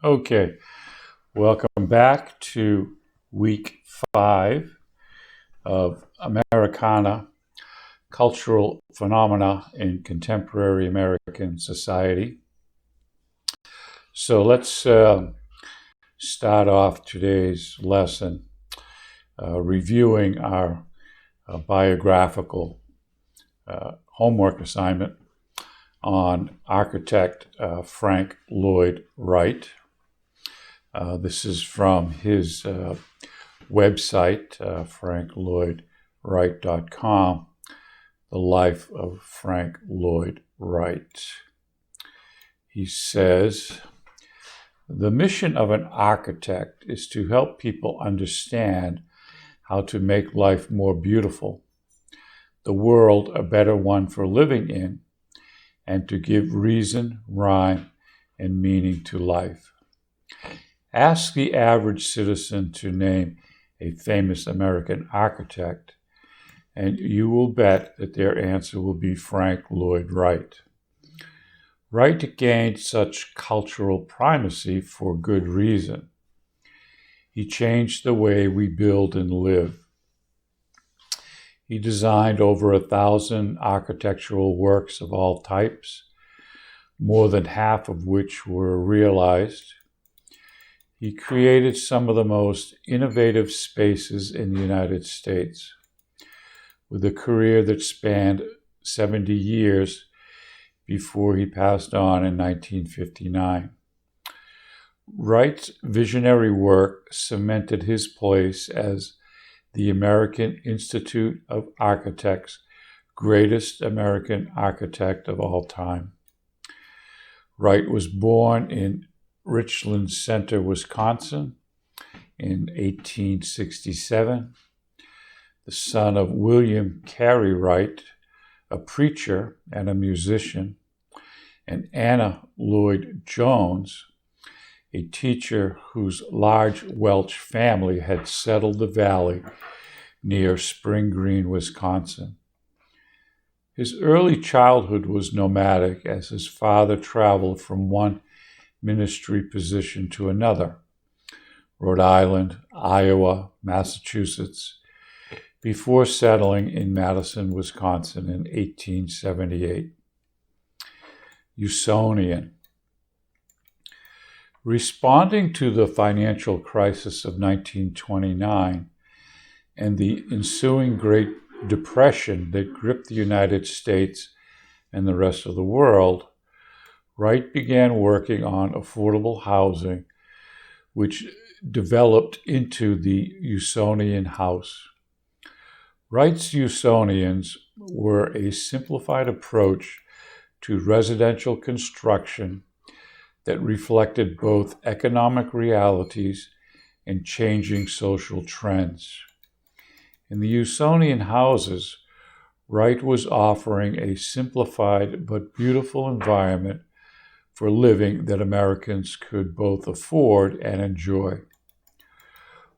Okay, welcome back to week 5 of Americana, Cultural Phenomena in Contemporary American Society. So let's start off today's lesson reviewing our biographical homework assignment on architect Frank Lloyd Wright. This is from his website, franklloydwright.com, The Life of Frank Lloyd Wright. He says, "The mission of an architect is to help people understand how to make life more beautiful, the world a better one for living in, and to give reason, rhyme, and meaning to life. Ask the average citizen to name a famous American architect, and you will bet that their answer will be Frank Lloyd Wright. Wright gained such cultural primacy for good reason. He changed the way we build and live. He designed over 1,000 architectural works of all types, more than half of which were realized. He created some of the most innovative spaces in the United States, with a career that spanned 70 years before he passed on in 1959. Wright's visionary work cemented his place as the American Institute of Architects' greatest American architect of all time. Wright was born in Richland Center, Wisconsin in 1867, the son of William Carey Wright, a preacher and a musician, and Anna Lloyd Jones, a teacher whose large Welsh family had settled the valley near Spring Green, Wisconsin. His early childhood was nomadic as his father traveled from one ministry position to another, Rhode Island, Iowa, Massachusetts, before settling in Madison, Wisconsin in 1878. Usonian. Responding to the financial crisis of 1929 and the ensuing Great Depression that gripped the United States and the rest of the world, Wright began working on affordable housing, which developed into the Usonian house. Wright's Usonians were a simplified approach to residential construction that reflected both economic realities and changing social trends. In the Usonian houses, Wright was offering a simplified but beautiful environment for living that Americans could both afford and enjoy.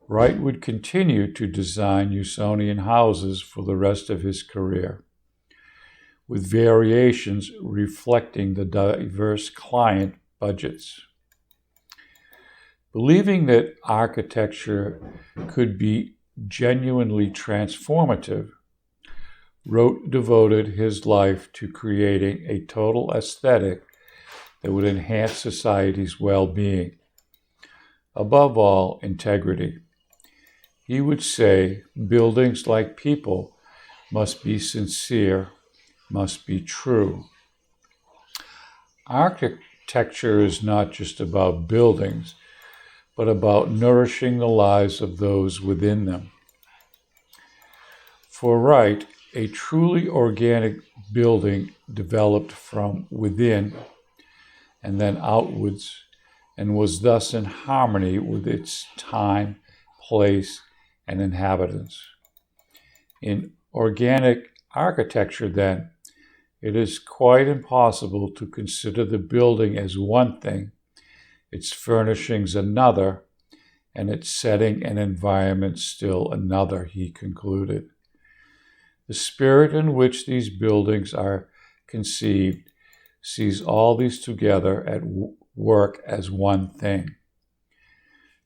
Wright would continue to design Usonian houses for the rest of his career, with variations reflecting the diverse client budgets. Believing that architecture could be genuinely transformative, Wright devoted his life to creating a total aesthetic that would enhance society's well-being. Above all, integrity. He would say, buildings, like people, must be sincere, must be true. Architecture is not just about buildings, but about nourishing the lives of those within them. For Wright, a truly organic building developed from within and then outwards, and was thus in harmony with its time, place, and inhabitants. In organic architecture, then, it is quite impossible to consider the building as one thing, its furnishings another, and its setting and environment still another, he concluded. The spirit in which these buildings are conceived sees all these together at work as one thing.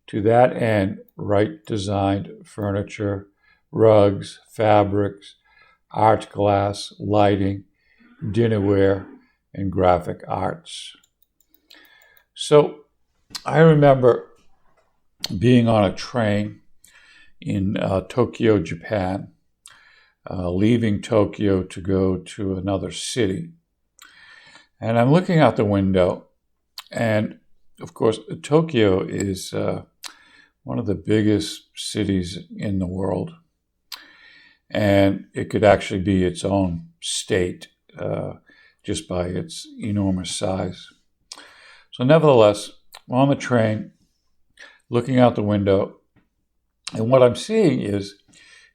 To that end, Wright designed furniture, rugs, fabrics, art glass, lighting, dinnerware, and graphic arts. So I remember being on a train in Tokyo, Japan, leaving Tokyo to go to another city. And I'm looking out the window, and of course, Tokyo is one of the biggest cities in the world. And it could actually be its own state just by its enormous size. So nevertheless, I'm on the train, looking out the window, and what I'm seeing is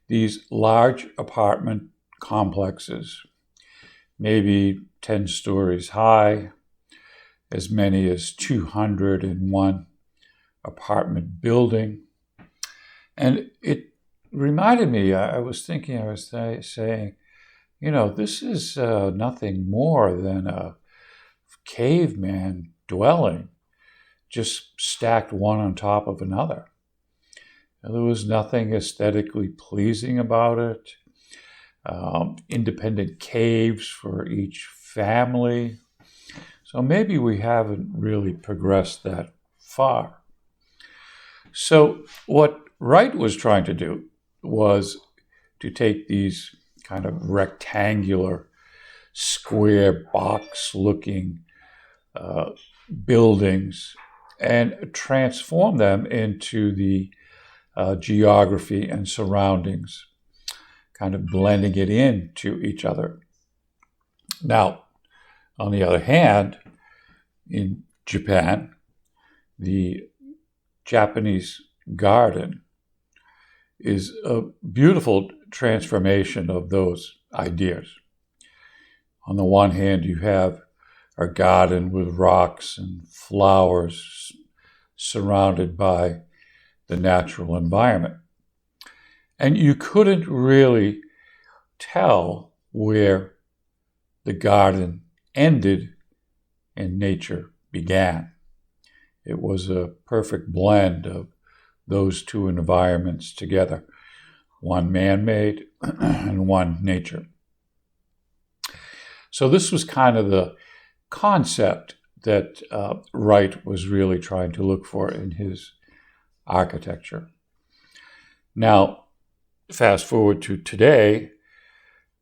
these large apartment complexes, maybe 10 stories high, as many as 201 apartment building. And it reminded me, I was saying, this is nothing more than a caveman dwelling, just stacked one on top of another. There was nothing aesthetically pleasing about it. Independent caves for each family. So maybe we haven't really progressed that far. So what Wright was trying to do was to take these kind of rectangular, square box-looking buildings and transform them into the geography and surroundings, kind of blending it into each other. Now, on the other hand, in Japan, the Japanese garden is a beautiful transformation of those ideas. On the one hand, you have a garden with rocks and flowers surrounded by the natural environment. And you couldn't really tell where the garden ended and nature began. It was a perfect blend of those two environments together, one man-made and one nature. So this was kind of the concept that Wright was really trying to look for in his architecture. Now, fast forward to today,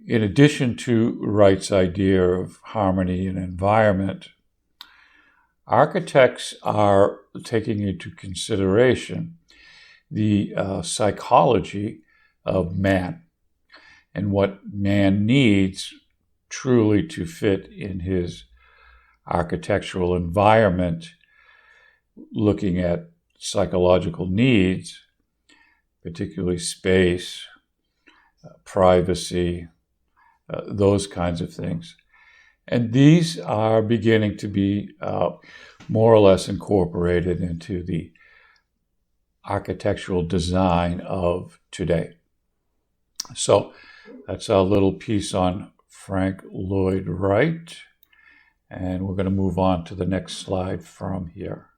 in addition to Wright's idea of harmony and environment, architects are taking into consideration the psychology of man and what man needs truly to fit in his architectural environment, looking at psychological needs, particularly space, privacy, those kinds of things. And these are beginning to be more or less incorporated into the architectural design of today. So that's our little piece on Frank Lloyd Wright. And we're going to move on to the next slide from here.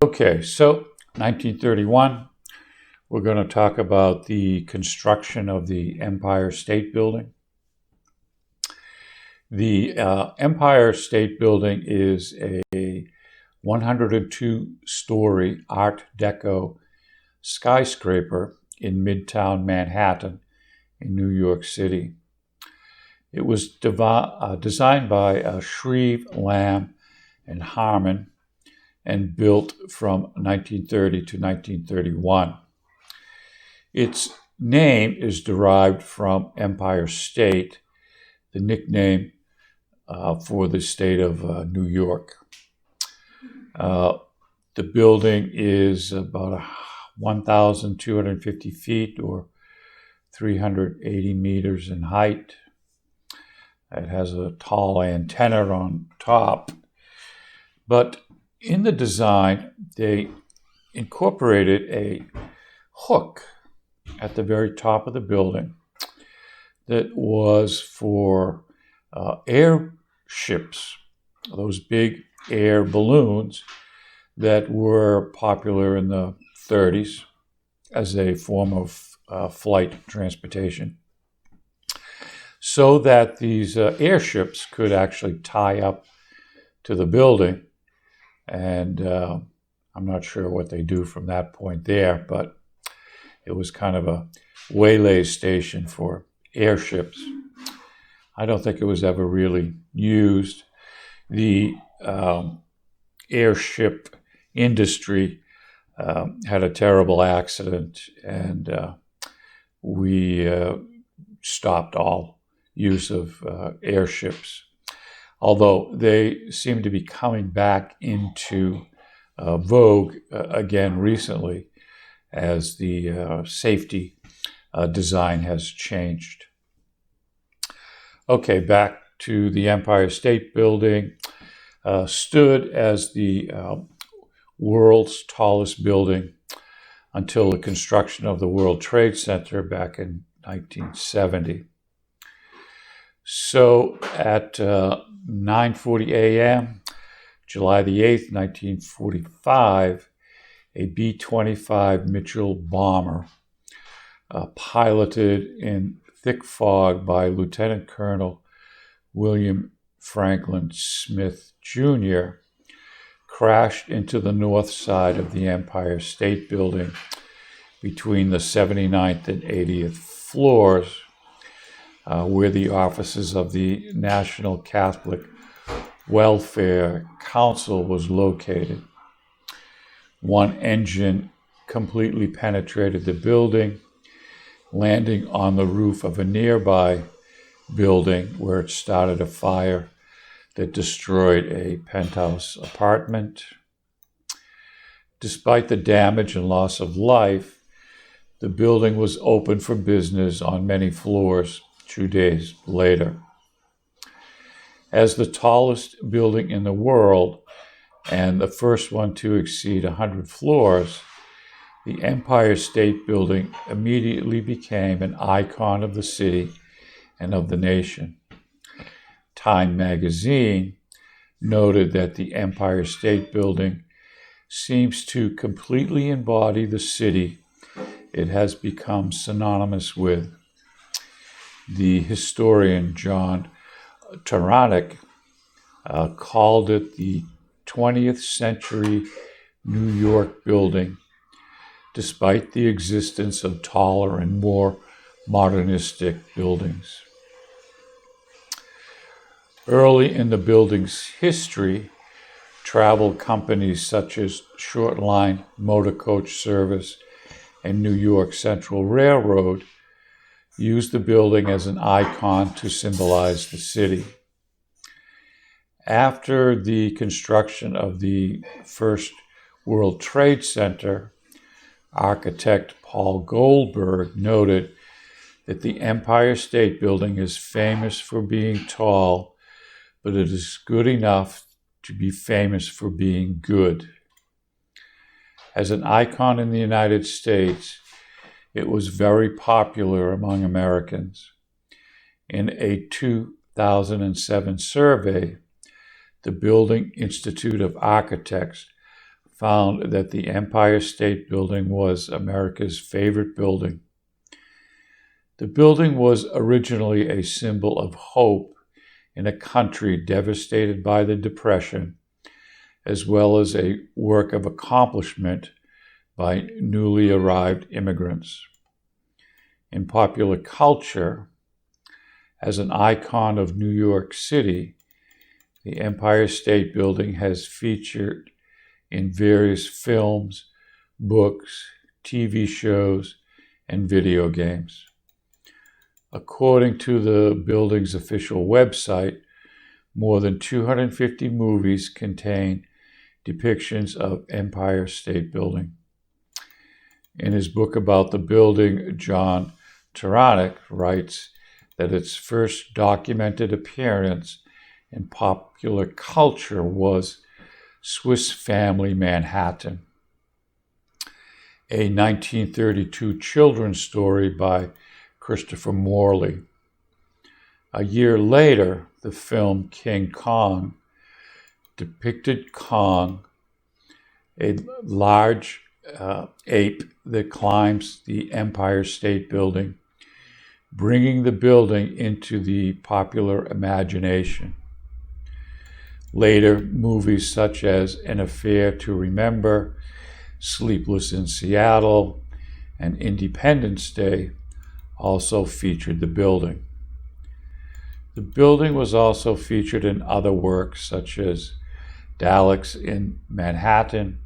Okay, so 1931, we're going to talk about the construction of the Empire State Building. The Empire State Building is a 102-story Art Deco skyscraper in Midtown Manhattan in New York City. It was designed by Shreve, Lamb, and Harmon and built from 1930 to 1931. Its name is derived from Empire State, the nickname for the state of New York. The building is about 1,250 feet or 380 meters in height. It has a tall antenna on top. But in the design, they incorporated a hook at the very top of the building that was for airships, those big air balloons that were popular in the 30s as a form of flight transportation, so that these airships could actually tie up to the building. And I'm not sure what they do from that point there, but it was kind of a waylay station for airships. I don't think it was ever really used. The airship industry had a terrible accident, and we stopped all use of airships, although they seem to be coming back into vogue again recently as the safety design has changed. Okay, back to the Empire State Building. Stood as the world's tallest building until the construction of the World Trade Center back in 1970. So at 9:40 a.m., July the 8th, 1945, a B-25 Mitchell bomber, piloted in thick fog by Lieutenant Colonel William Franklin Smith Jr., crashed into the north side of the Empire State Building between the 79th and 80th floors, where the offices of the National Catholic Welfare Council was located. One engine completely penetrated the building, landing on the roof of a nearby building where it started a fire that destroyed a penthouse apartment. Despite the damage and loss of life, the building was open for business on many floors 2 days later. As the tallest building in the world and the first one to exceed 100 floors, the Empire State Building immediately became an icon of the city and of the nation. Time magazine noted that the Empire State Building seems to completely embody the city it has become synonymous with. The historian John Tarrant called it the 20th century New York building, despite the existence of taller and more modernistic buildings. Early in the building's history, travel companies such as Short Line Motor Coach Service and New York Central Railroad used the building as an icon to symbolize the city. After the construction of the first World Trade Center, architect Paul Goldberg noted that the Empire State Building is famous for being tall, but it is good enough to be famous for being good. As an icon in the United States, it was very popular among Americans. In a 2007 survey, the Building Institute of Architects found that the Empire State Building was America's favorite building. The building was originally a symbol of hope in a country devastated by the Depression, as well as a work of accomplishment by newly arrived immigrants. In popular culture, as an icon of New York City, the Empire State Building has featured in various films, books, TV shows, and video games. According to the building's official website, more than 250 movies contain depictions of Empire State Building. In his book about the building, John Tarrant writes that its first documented appearance in popular culture was Swiss Family Manhattan, a 1932 children's story by Christopher Morley. A year later, the film King Kong depicted Kong, a large ape that climbs the Empire State Building, bringing the building into the popular imagination. Later, movies such as An Affair to Remember, Sleepless in Seattle, and Independence Day also featured the building. The building was also featured in other works such as Daleks in Manhattan,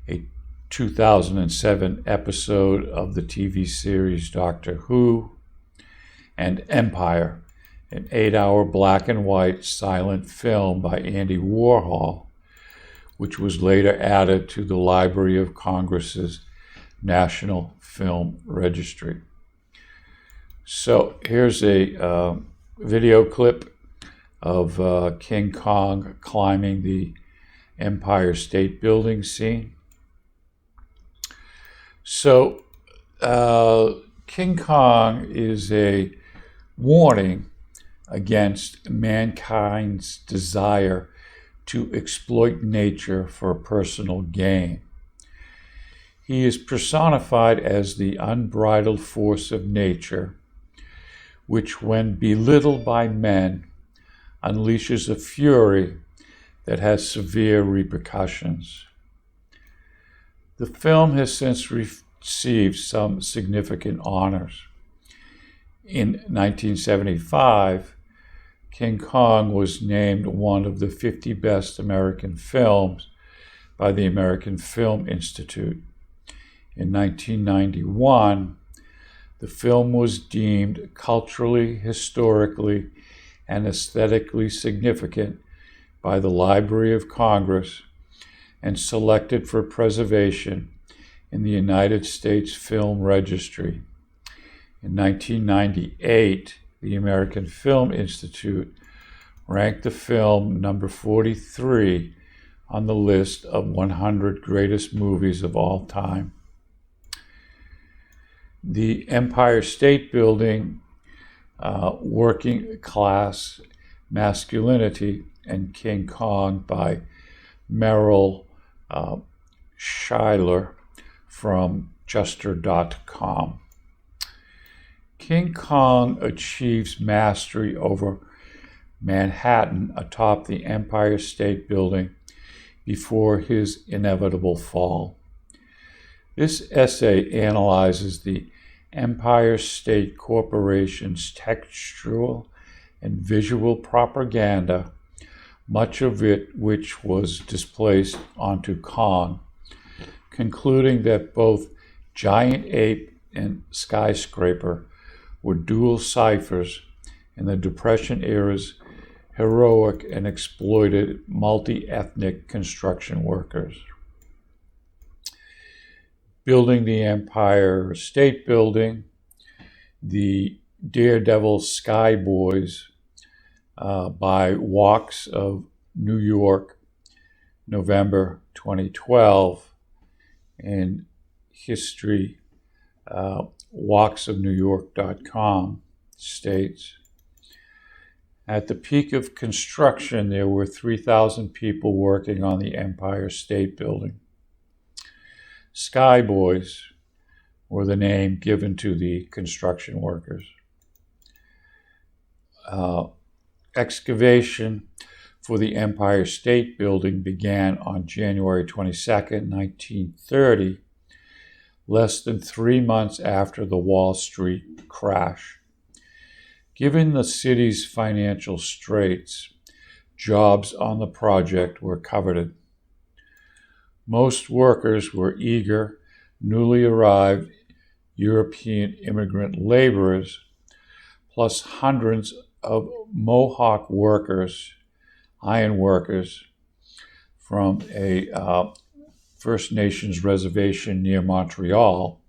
a 2007 episode of the TV series Doctor Who, and Empire, an 8-hour black and white silent film by Andy Warhol, which was later added to the Library of Congress's National Film Registry. So here's a video clip of King Kong climbing the Empire State Building scene. So King Kong is a warning against mankind's desire to exploit nature for personal gain. He is personified as the unbridled force of nature, which, when belittled by men, unleashes a fury that has severe repercussions. The film has since received some significant honors. In 1975, King Kong was named one of the 50 best American films by the American Film Institute. In 1991, the film was deemed culturally, historically, and aesthetically significant by the Library of Congress and selected for preservation in the United States Film Registry. In 1998, the American Film Institute ranked the film number 43 on the list of 100 greatest movies of all time. The Empire State Building, Working Class Masculinity, and King Kong by Merrill Schuyler from Juster.com. King Kong achieves mastery over Manhattan atop the Empire State Building before his inevitable fall. This essay analyzes the Empire State Corporation's textual and visual propaganda, much of it which was displaced onto Kong, concluding that both giant ape and skyscraper were dual ciphers in the Depression era's heroic and exploited multi-ethnic construction workers. Building the Empire State Building, the Daredevil Sky Boys by Walks of New York, November 2012, and history, walksofnewyork.com states, at the peak of construction, there were 3,000 people working on the Empire State Building. Sky Boys were the name given to the construction workers. Excavation for the Empire State Building began on January 22nd, 1930, less than 3 months after the Wall Street crash. Given the city's financial straits, jobs on the project were coveted. Most workers were eager, newly arrived European immigrant laborers, plus hundreds of Mohawk workers, iron workers, from a First Nations reservation near Montreal.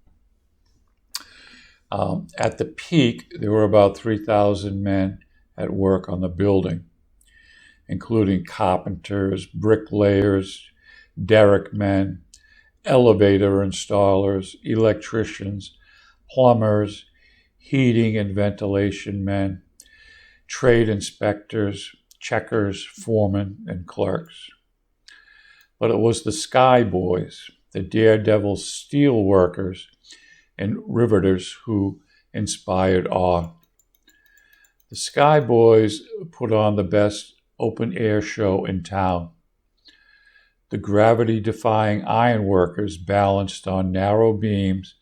At the peak, there were about 3,000 men at work on the building, including carpenters, bricklayers, derrick men, elevator installers, electricians, plumbers, heating and ventilation men, trade inspectors, checkers, foremen, and clerks. But it was the Sky Boys, the daredevil steel workers and riveters who inspired awe. The Sky Boys put on the best open-air show in town. The gravity-defying ironworkers balanced on narrow beams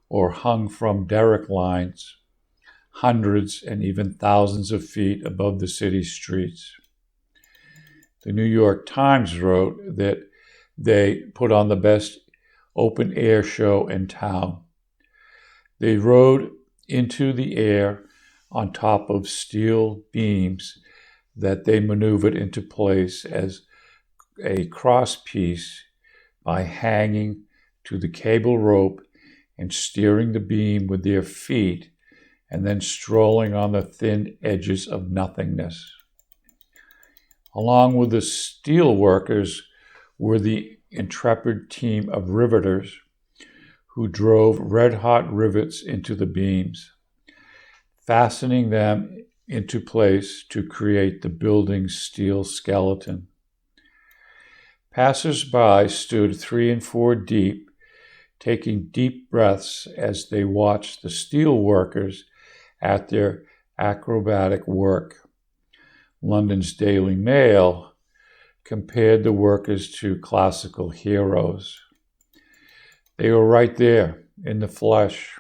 or hung from derrick lines, hundreds and even thousands of feet above the city's streets. The New York Times wrote that they put on the best open-air show in town. They rode into the air on top of steel beams that they maneuvered into place as a crosspiece by hanging to the cable rope and steering the beam with their feet, and then strolling on the thin edges of nothingness. Along with the steel workers were the intrepid team of riveters who drove red-hot rivets into the beams, fastening them into place to create the building's steel skeleton. Passers-by stood 3 and 4 deep, taking deep breaths as they watched the steel workers at their acrobatic work. London's Daily Mail compared the workers to classical heroes. They were right there in the flesh,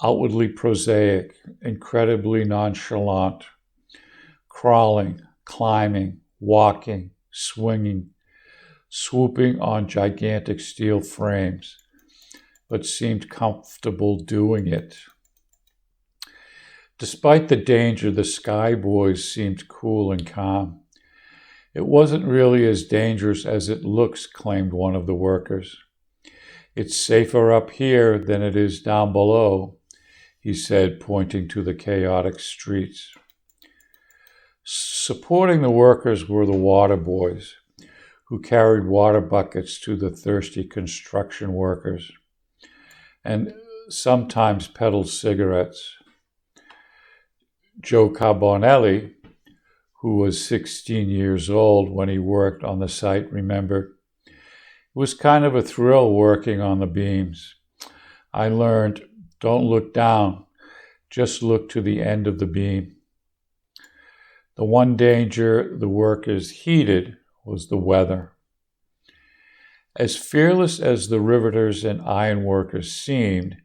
outwardly prosaic, incredibly nonchalant, crawling, climbing, walking, swinging, swooping on gigantic steel frames, but seemed comfortable doing it. Despite the danger, the Sky Boys seemed cool and calm. It wasn't really as dangerous as it looks, claimed one of the workers. It's safer up here than it is down below, he said, pointing to the chaotic streets. Supporting the workers were the water boys, who carried water buckets to the thirsty construction workers, and sometimes peddled cigarettes. Joe Carbonelli, who was 16 years old when he worked on the site, remembered, "It was kind of a thrill working on the beams. I learned, don't look down, just look to the end of the beam." The one danger the workers heeded was the weather. As fearless as the riveters and ironworkers seemed,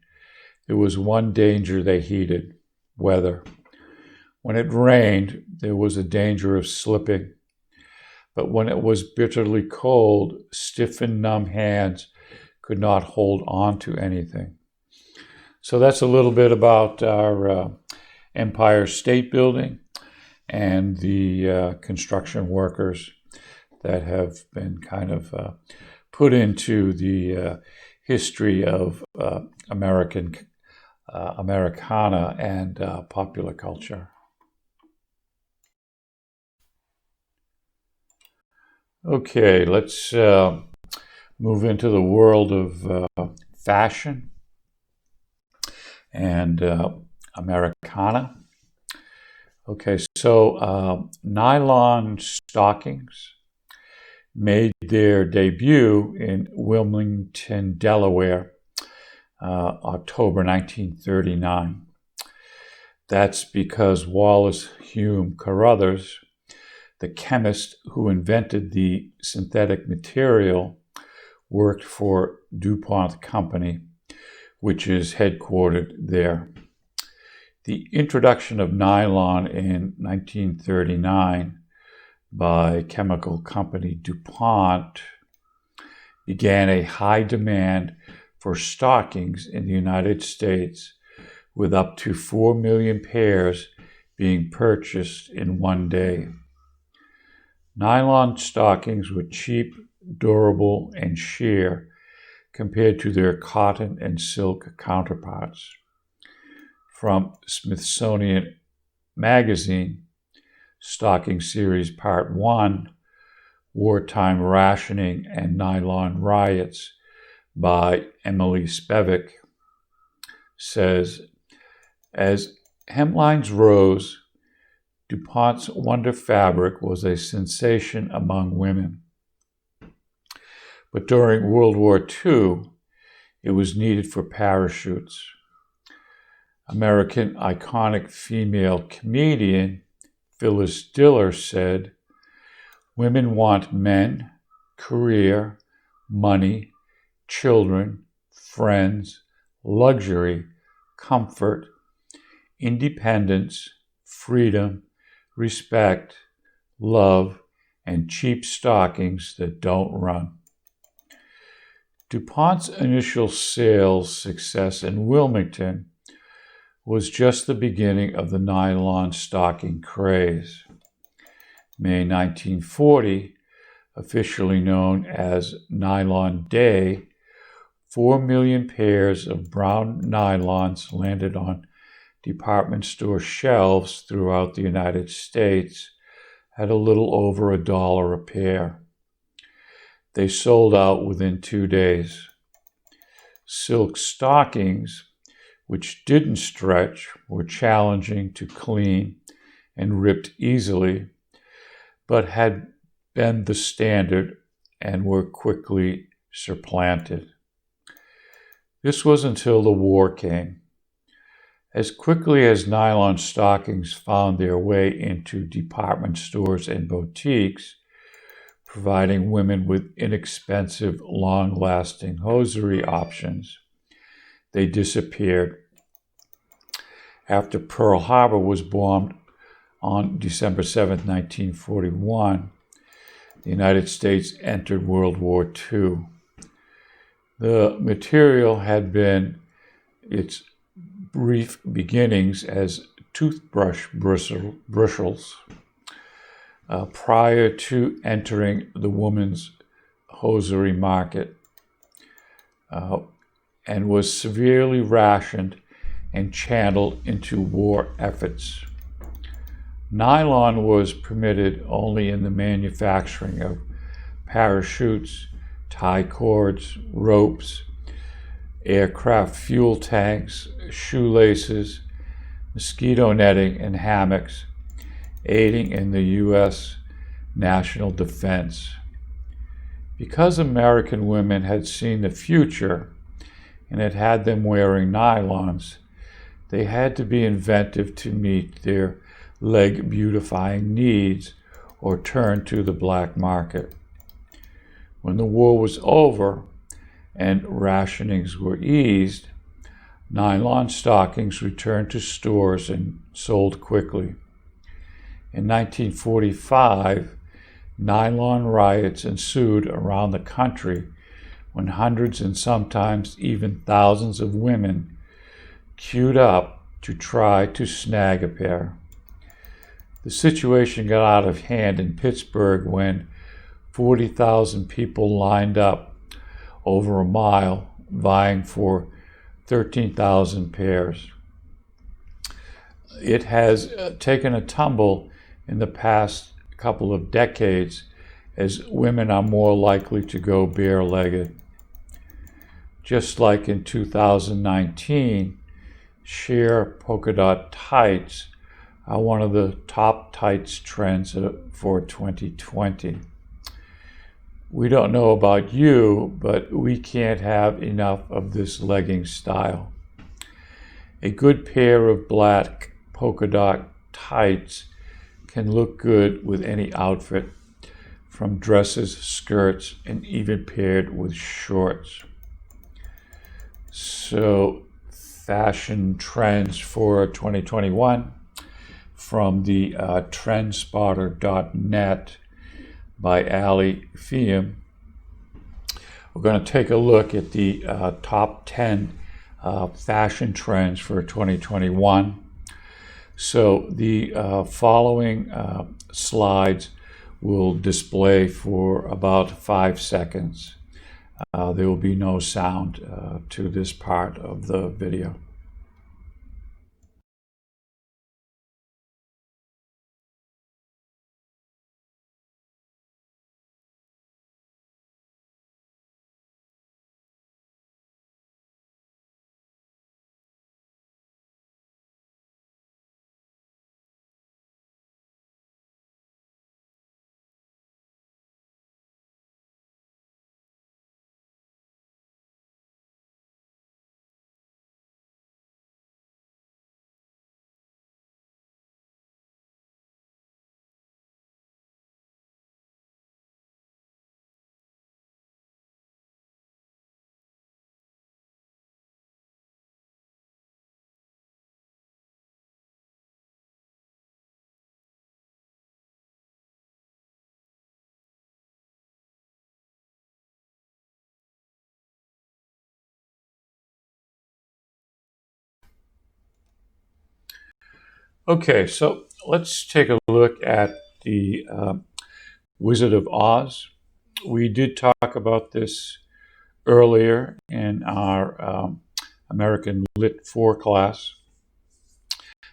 there was one danger they heeded: weather. When it rained, there was a danger of slipping. But when it was bitterly cold, stiff and numb hands could not hold on to anything. So that's a little bit about our Empire State Building and the construction workers that have been kind of put into the history of Americana and popular culture. Okay, let's move into the world of fashion and Americana. Okay, so Nylon Stockings made their debut in Wilmington, Delaware, October 1939. That's because Wallace Hume Carruthers, the chemist who invented the synthetic material, worked for DuPont Company, which is headquartered there. The introduction of nylon in 1939 by chemical company DuPont began a high demand for stockings in the United States, with up to 4 million pairs being purchased in one day. Nylon stockings were cheap, durable, and sheer compared to their cotton and silk counterparts. From Smithsonian Magazine, Stocking Series Part 1, Wartime Rationing and Nylon Riots by Emily Spevek, says, as hemlines rose, DuPont's Wonder fabric was a sensation among women. But during World War II, it was needed for parachutes. American iconic female comedian Phyllis Diller said, "Women want men, career, money, children, friends, luxury, comfort, independence, freedom, respect, love, and cheap stockings that don't run." DuPont's initial sales success in Wilmington was just the beginning of the nylon stocking craze. May 1940, officially known as Nylon Day, 4 million pairs of brown nylons landed on department store shelves throughout the United States at a little over $1 a pair. They sold out within 2 days. Silk stockings, which didn't stretch, were challenging to clean and ripped easily, but had been the standard and were quickly supplanted. This was until the war came. As quickly as nylon stockings found their way into department stores and boutiques, providing women with inexpensive, long-lasting hosiery options, they disappeared. After Pearl Harbor was bombed on December 7, 1941, the United States entered World War II. The material had been its brief beginnings as toothbrush bristles prior to entering the woman's hosiery market, and was severely rationed and channeled into war efforts. Nylon was permitted only in the manufacturing of parachutes, tie cords, ropes, aircraft fuel tanks, shoelaces, mosquito netting, and hammocks, aiding in the U.S. national defense. Because American women had seen the future and had had them wearing nylons, they had to be inventive to meet their leg beautifying needs or turn to the black market. When the war was over and rationings were eased, nylon stockings returned to stores and sold quickly. In 1945, nylon riots ensued around the country when hundreds and sometimes even thousands of women queued up to try to snag a pair. The situation got out of hand in Pittsburgh when 40,000 people lined up over a mile vying for 13,000 pairs. It has taken a tumble in the past couple of decades as women are more likely to go bare-legged. Just like in 2019, sheer polka dot tights are one of the top tights trends for 2020. We don't know about you, but we can't have enough of this legging style. A good pair of black polka dot tights can look good with any outfit, from dresses, skirts, and even paired with shorts. So, fashion trends for 2021 from the trendspotter.net by FEIAM. We're going to take a look at the top 10 fashion trends for 2021. So the following slides will display for about 5 seconds. There will be no sound to this part of the video. Okay, so let's take a look at the Wizard of Oz. We did talk about this earlier in our American Lit 4 class.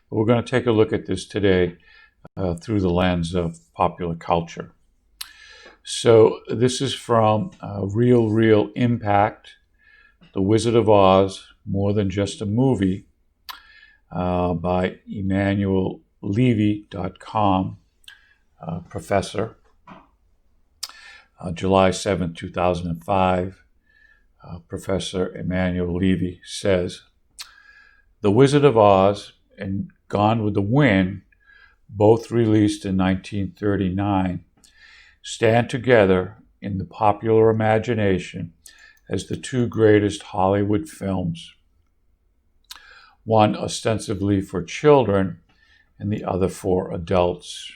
But we're going to take a look at this today through the lens of popular culture. So this is from Real Impact, The Wizard of Oz, More Than Just a Movie, by EmmanuelLevy.com, professor, July 7, 2005. Professor Emmanuel Levy says, The Wizard of Oz and Gone with the Wind, both released in 1939, stand together in the popular imagination as the two greatest Hollywood films, one ostensibly for children and the other for adults.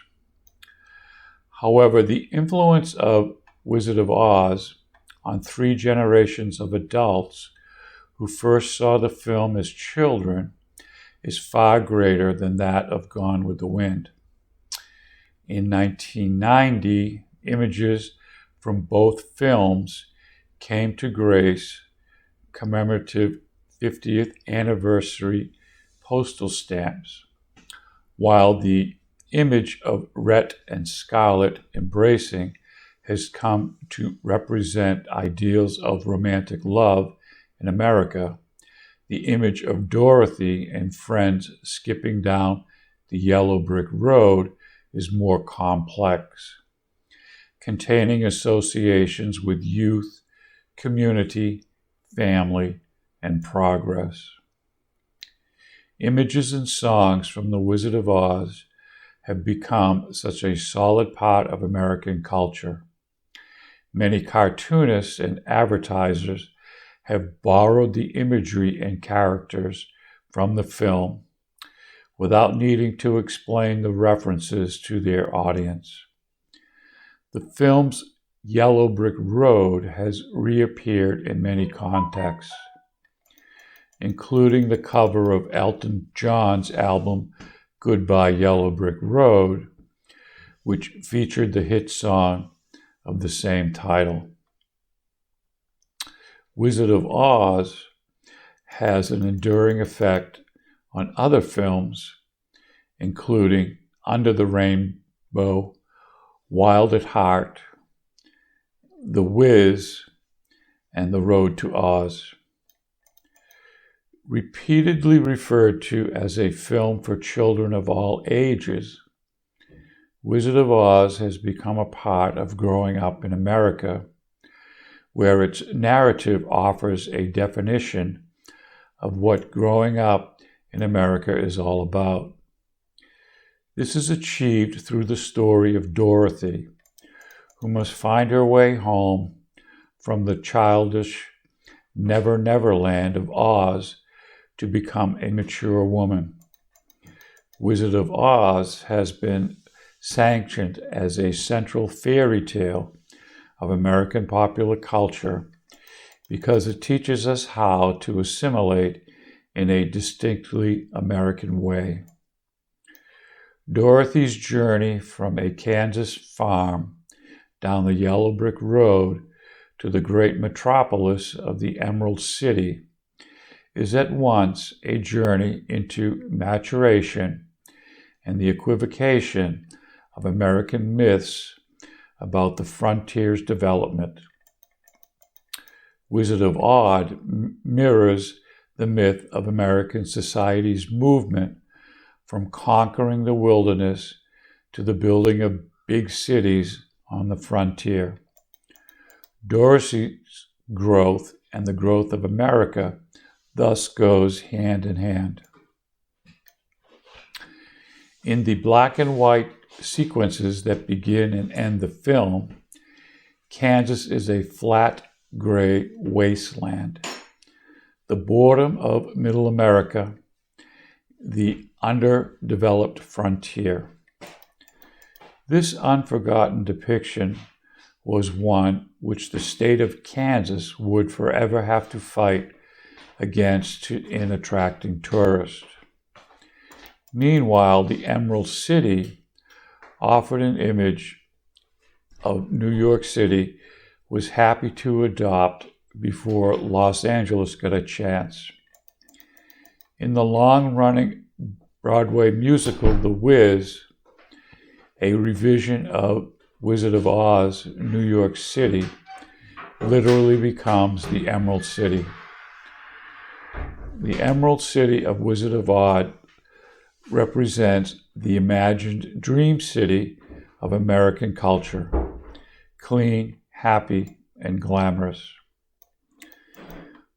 However, the influence of Wizard of Oz on three generations of adults who first saw the film as children is far greater than that of Gone with the Wind. In 1990, images from both films came to grace commemorative 50th anniversary postal stamps, while the image of Rhett and Scarlett embracing has come to represent ideals of romantic love in America. The image of Dorothy and friends skipping down the yellow brick road is more complex, containing associations with youth, community, family, and progress. Images and songs from The Wizard of Oz have become such a solid part of American culture. Many cartoonists and advertisers have borrowed the imagery and characters from the film without needing to explain the references to their audience. The film's Yellow Brick Road has reappeared in many contexts, including the cover of Elton John's album Goodbye Yellow Brick Road, which featured the hit song of the same title. Wizard of Oz has an enduring effect on other films, including Under the Rainbow, Wild at Heart, The Wiz, and The Road to Oz. Repeatedly referred to as a film for children of all ages, Wizard of Oz has become a part of growing up in America, where its narrative offers a definition of what growing up in America is all about. This is achieved through the story of Dorothy, who must find her way home from the childish Never Never Land of Oz to become a mature woman. Wizard of Oz has been sanctioned as a central fairy tale of American popular culture because it teaches us how to assimilate in a distinctly American way. Dorothy's journey from a Kansas farm down the yellow brick road to the great metropolis of the Emerald City is at once a journey into maturation and the equivocation of American myths about the frontier's development. Wizard of Oz mirrors the myth of American society's movement from conquering the wilderness to the building of big cities on the frontier. Dorothy's growth and the growth of America thus goes hand in hand. In the black and white sequences that begin and end the film, Kansas is a flat, gray wasteland, the boredom of Middle America, the underdeveloped frontier. This unforgotten depiction was one which the state of Kansas would forever have to fight against in attracting tourists. Meanwhile, the Emerald City offered an image of New York City was happy to adopt before Los Angeles got a chance. In the long-running Broadway musical The Wiz, a revision of Wizard of Oz, New York City literally becomes the Emerald City. The Emerald City of Wizard of Oz represents the imagined dream city of American culture, clean, happy, and glamorous.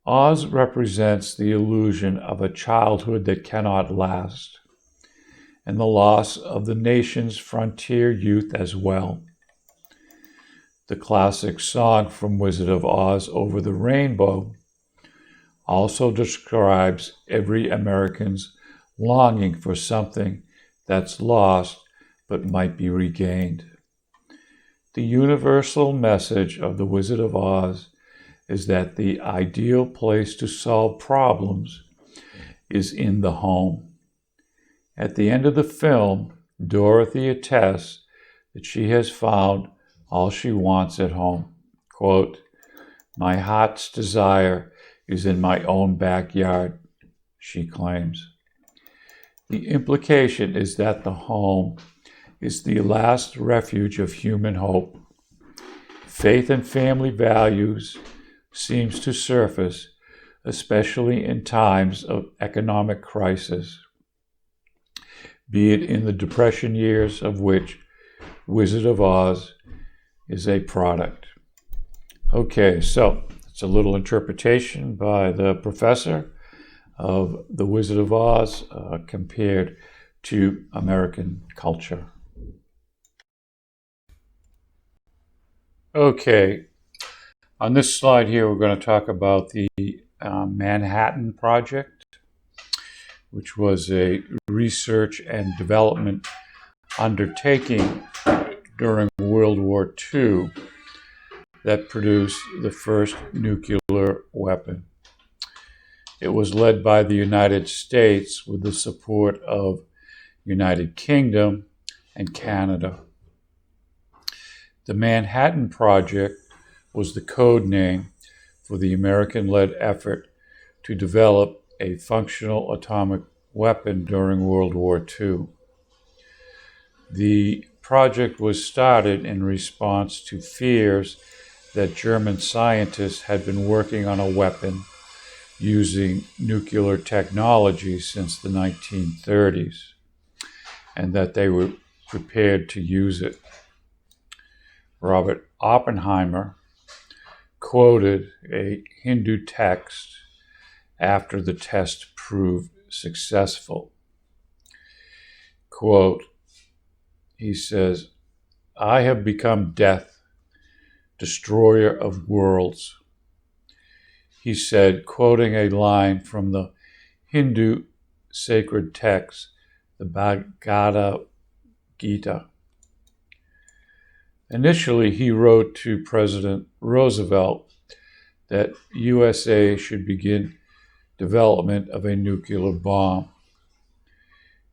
Oz represents the illusion of a childhood that cannot last, and the loss of the nation's frontier youth as well. The classic song from Wizard of Oz, Over the Rainbow, also describes every American's longing for something that's lost but might be regained. The universal message of The Wizard of Oz is that the ideal place to solve problems is in the home. At the end of the film, Dorothy attests that she has found all she wants at home. Quote, "My heart's desire is in my own backyard," she claims. The implication is that the home is the last refuge of human hope. Faith and family values seems to surface, especially in times of economic crisis, be it in the Depression years of which Wizard of Oz is a product. Okay, so it's a little interpretation by the professor of The Wizard of Oz compared to American culture. Okay, on this slide here, we're going to talk about the Manhattan Project, which was a research and development undertaking during World War II that produced the first nuclear weapon. It was led by the United States with the support of United Kingdom and Canada. The Manhattan Project was the code name for the American-led effort to develop a functional atomic weapon during World War II. The project was started in response to fears that German scientists had been working on a weapon using nuclear technology since the 1930s, and that they were prepared to use it. Robert Oppenheimer quoted a Hindu text after the test proved successful. Quote, he says, "I have become death, destroyer of worlds." He said, quoting a line from the Hindu sacred text, the Bhagavad Gita. Initially, he wrote to President Roosevelt that USA should begin development of a nuclear bomb.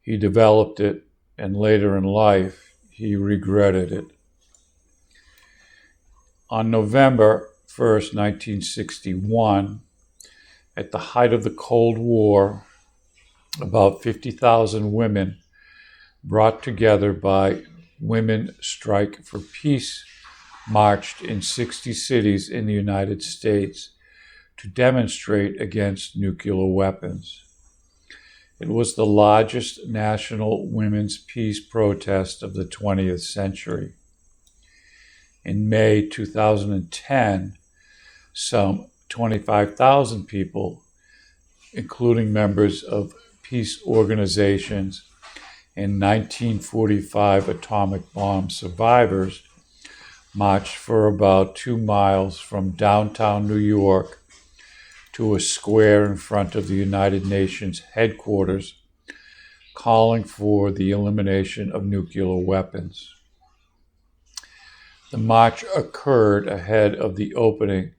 He developed it, and later in life, he regretted it. On November 1st, 1961, at the height of the Cold War, about 50,000 women brought together by Women Strike for Peace marched in 60 cities in the United States to demonstrate against nuclear weapons. It was the largest national women's peace protest of the 20th century. In May 2010, some 25,000 people, including members of peace organizations and 1945 atomic bomb survivors, marched for about 2 miles from downtown New York to a square in front of the United Nations headquarters, calling for the elimination of nuclear weapons. The march occurred ahead of the opening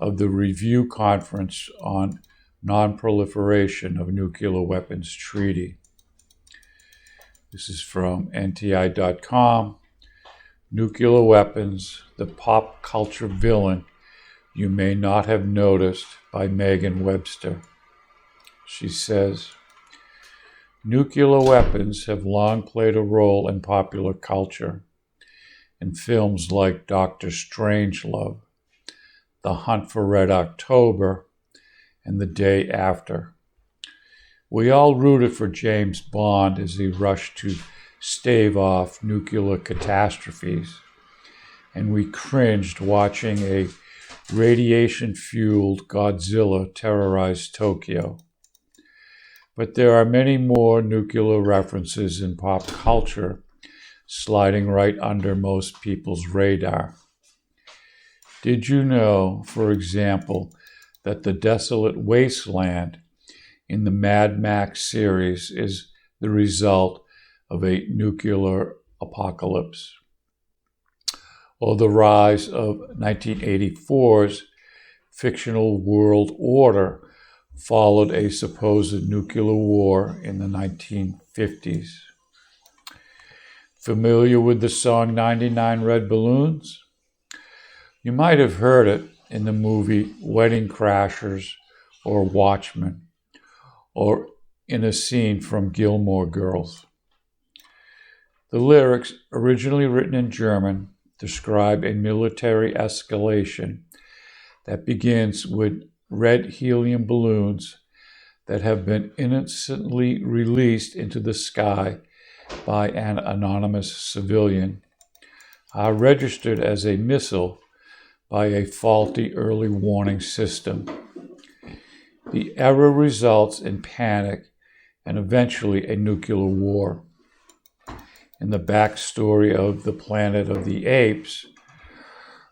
of the Review Conference on Non-Proliferation of Nuclear Weapons Treaty. This is from NTI.com. Nuclear weapons, the pop culture villain you may not have noticed, by Meaghan Webster. She says, nuclear weapons have long played a role in popular culture. In films like Dr. Strangelove, The Hunt for Red October, and The Day After. We all rooted for James Bond as he rushed to stave off nuclear catastrophes, and we cringed watching a radiation-fueled Godzilla terrorize Tokyo. But there are many more nuclear references in pop culture sliding right under most people's radar. Did you know, for example, that the desolate wasteland in the Mad Max series is the result of a nuclear apocalypse? Or the rise of 1984's fictional world order followed a supposed nuclear war in the 1950s. Familiar with the song 99 Red Balloons? You might have heard it in the movie Wedding Crashers or Watchmen, or in a scene from Gilmore Girls. The lyrics, originally written in German, describe a military escalation that begins with red helium balloons that have been innocently released into the sky by an anonymous civilian, are registered as a missile by a faulty early warning system. The error results in panic and eventually a nuclear war. In the backstory of the Planet of the Apes,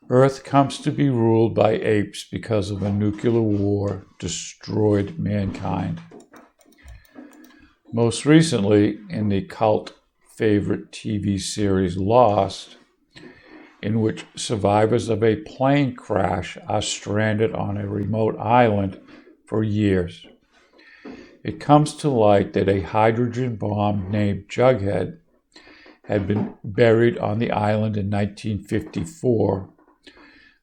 Earth comes to be ruled by apes because of a nuclear war destroyed mankind. Most recently, in the cult favorite TV series Lost, in which survivors of a plane crash are stranded on a remote island for years, it comes to light that a hydrogen bomb named Jughead had been buried on the island in 1954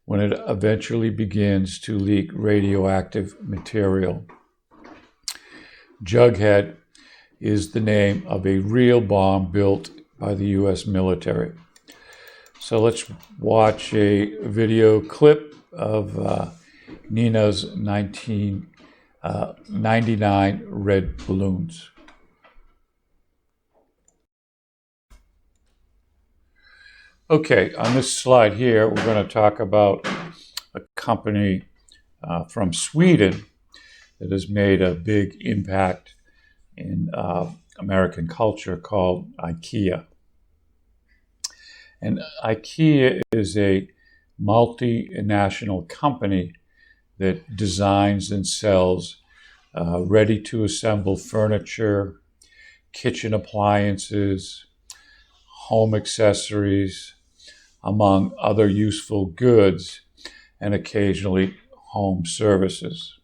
when it eventually begins to leak radioactive material. Jughead is the name of a real bomb built by the U.S. military. So let's watch a video clip of Nena's 1999 Red Balloons. Okay, on this slide here, we're going to talk about a company from Sweden that has made a big impact in American culture called Ikea. And Ikea is a multinational company that designs and sells ready-to-assemble furniture, kitchen appliances, home accessories, among other useful goods, and occasionally home services.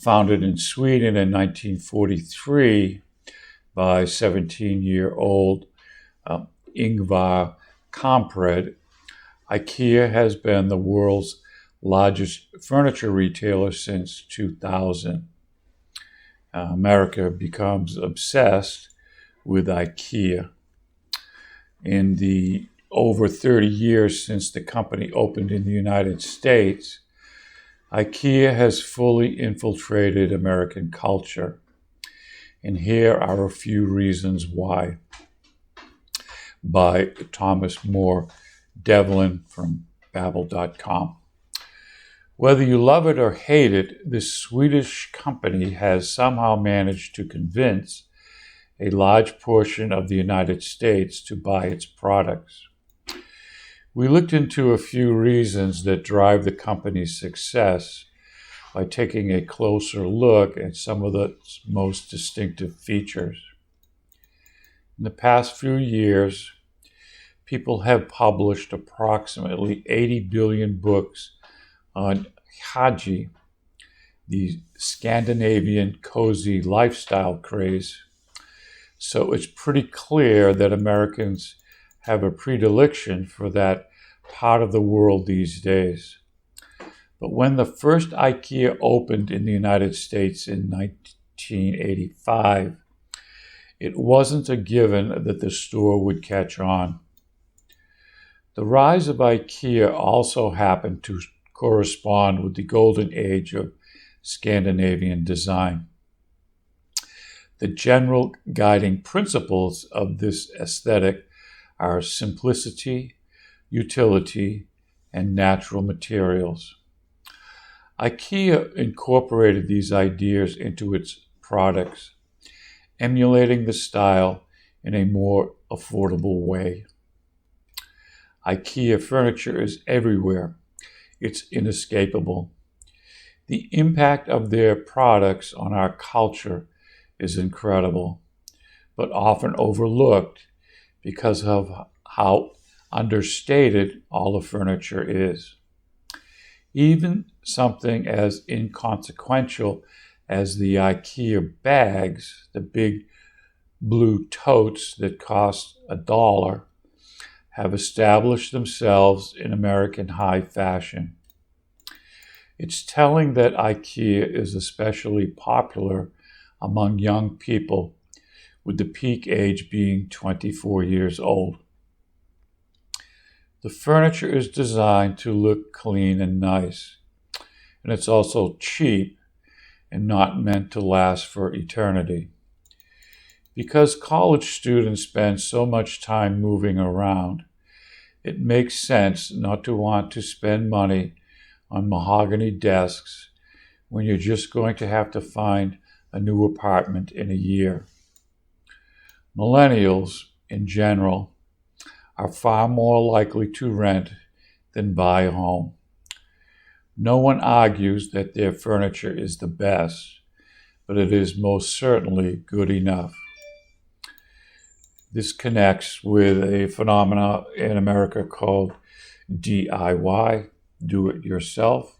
Founded in Sweden in 1943 by 17-year-old Ingvar Kamprad, Ikea has been the world's largest furniture retailer since 2000. America becomes obsessed with Ikea. In the over 30 years since the company opened in the United States, Ikea has fully infiltrated American culture. And here are a few reasons why. By Thomas Moore Devlin from Babel.com. Whether you love it or hate it, this Swedish company has somehow managed to convince a large portion of the United States to buy its products. We looked into a few reasons that drive the company's success by taking a closer look at some of its most distinctive features. In the past few years, people have published approximately 80 billion books on Haji, the Scandinavian cozy lifestyle craze. So it's pretty clear that Americans have a predilection for that part of the world these days. But when the first Ikea opened in the United States in 1985, it wasn't a given that the store would catch on. The rise of Ikea also happened to correspond with the golden age of Scandinavian design. The general guiding principles of this aesthetic are simplicity, utility, and natural materials. Ikea incorporated these ideas into its products, emulating the style in a more affordable way. Ikea furniture is everywhere. It's inescapable. The impact of their products on our culture is incredible, but often overlooked because of how understated all the furniture is. Even something as inconsequential as the Ikea bags, the big blue totes that cost $1, have established themselves in American high fashion. It's telling that Ikea is especially popular among young people, with the peak age being 24 years old. The furniture is designed to look clean and nice, and it's also cheap and not meant to last for eternity. Because college students spend so much time moving around, it makes sense not to want to spend money on mahogany desks when you're just going to have to find a new apartment in a year. Millennials, in general, are far more likely to rent than buy a home. No one argues that their furniture is the best, but it is most certainly good enough. This connects with a phenomenon in America called DIY, do it yourself.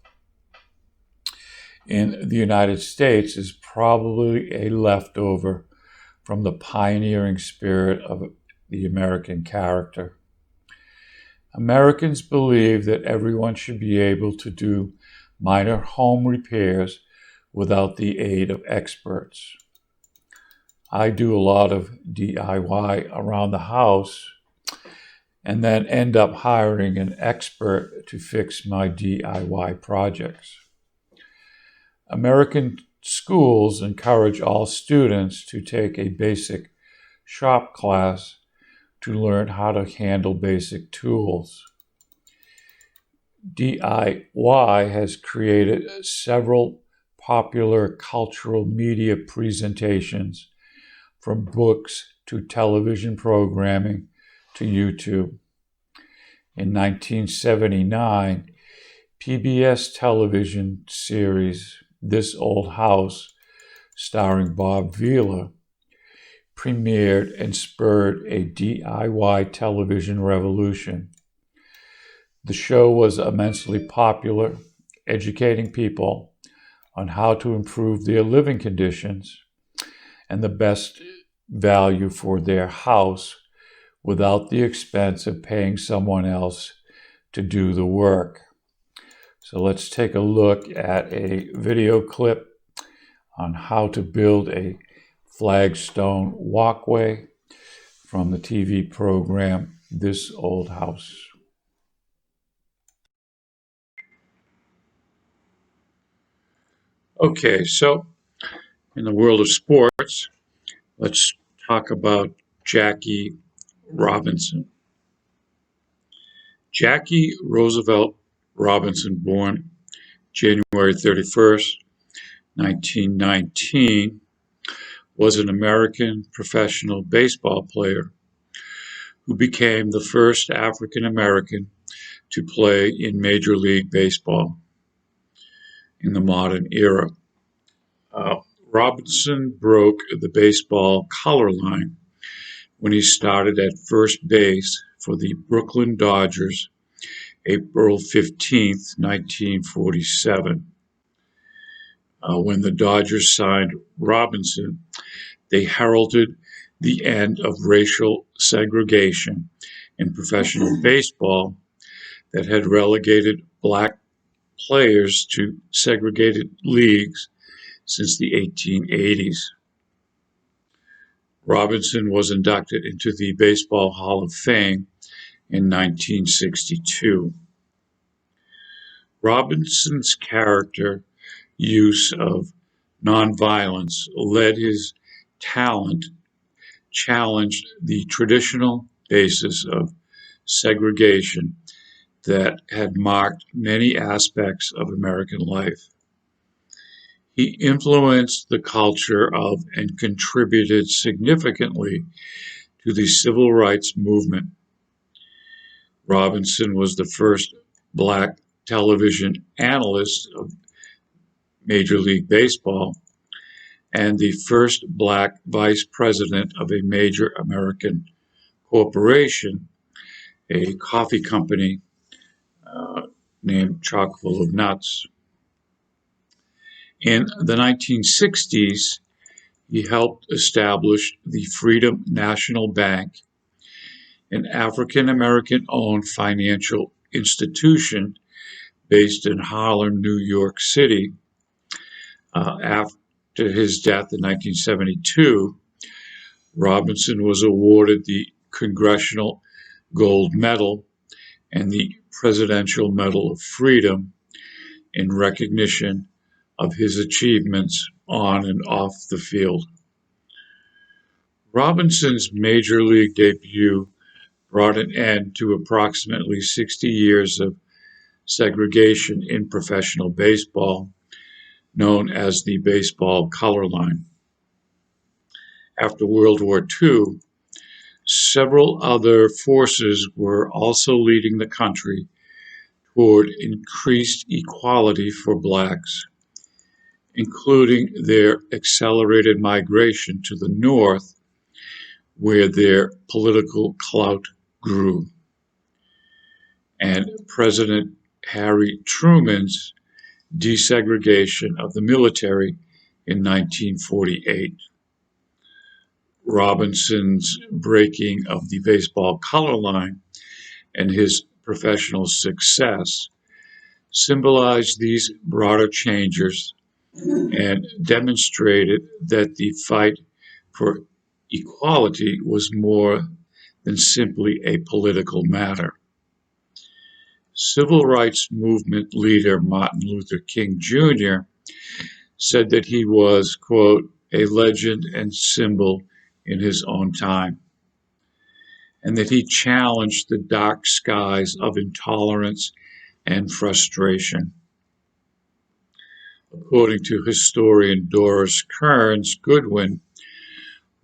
In the United States is probably a leftover from the pioneering spirit of the American character. Americans believe that everyone should be able to do minor home repairs without the aid of experts. I do a lot of DIY around the house and then end up hiring an expert to fix my DIY projects. American schools encourage all students to take a basic shop class to learn how to handle basic tools. DIY has created several popular cultural media presentations, from books to television programming to YouTube. In 1979, PBS television series This Old House, starring Bob Vila, premiered and spurred a DIY television revolution. The show was immensely popular, educating people on how to improve their living conditions and the best value for their house without the expense of paying someone else to do the work. So let's take a look at a video clip on how to build a Flagstone walkway from the TV program This Old House. Okay, so in the world of sports, let's talk about Jacky Robinson. Jacky Roosevelt Robinson, born January 31st, 1919, was an American professional baseball player who became the first African American to play in Major League Baseball in the modern era. Robinson broke the baseball color line when he started at first base for the Brooklyn Dodgers, April 15th, 1947. When the Dodgers signed Robinson, they heralded the end of racial segregation in professional baseball that had relegated black players to segregated leagues since the 1880s. Robinson was inducted into the Baseball Hall of Fame in 1962. Robinson's character use of nonviolence led his talent challenged the traditional basis of segregation that had marked many aspects of American life. He influenced the culture of and contributed significantly to the civil rights movement. Robinson was the first black television analyst of Major League Baseball and the first black vice president of a major American corporation, a coffee company named Chock-full of Nuts. In the 1960s, he helped establish the Freedom National Bank, an African-American-owned financial institution based in Harlem, New York City. After his death in 1972, Robinson was awarded the Congressional Gold Medal and the Presidential Medal of Freedom in recognition of his achievements on and off the field. Robinson's major league debut brought an end to approximately 60 years of segregation in professional baseball, known as the baseball color line. After World War II, several other forces were also leading the country toward increased equality for blacks, including their accelerated migration to the North, where their political clout grew, and President Harry Truman's desegregation of the military in 1948. Robinson's breaking of the baseball color line and his professional success symbolized these broader changes and demonstrated that the fight for equality was more than simply a political matter. Civil rights movement leader Martin Luther King Jr. said that he was, quote, a legend and symbol in his own time, and that he challenged the dark skies of intolerance and frustration. According to historian Doris Kearns Goodwin,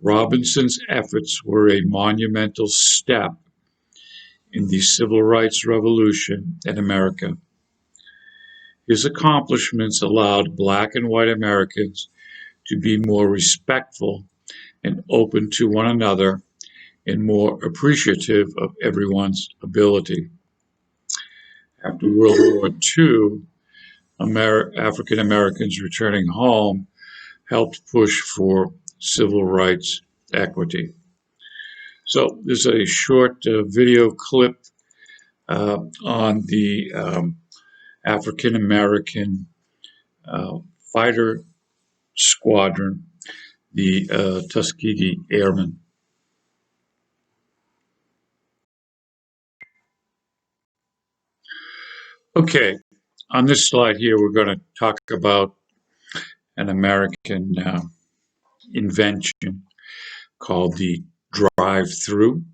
Robinson's efforts were a monumental step in the civil rights revolution in America. His accomplishments allowed black and white Americans to be more respectful and open to one another and more appreciative of everyone's ability. After World War II, African Americans returning home helped push for civil rights equity. So there's a short video clip on the African American fighter squadron, the Tuskegee Airmen. Okay, on this slide here, we're going to talk about an American invention called the drive-through.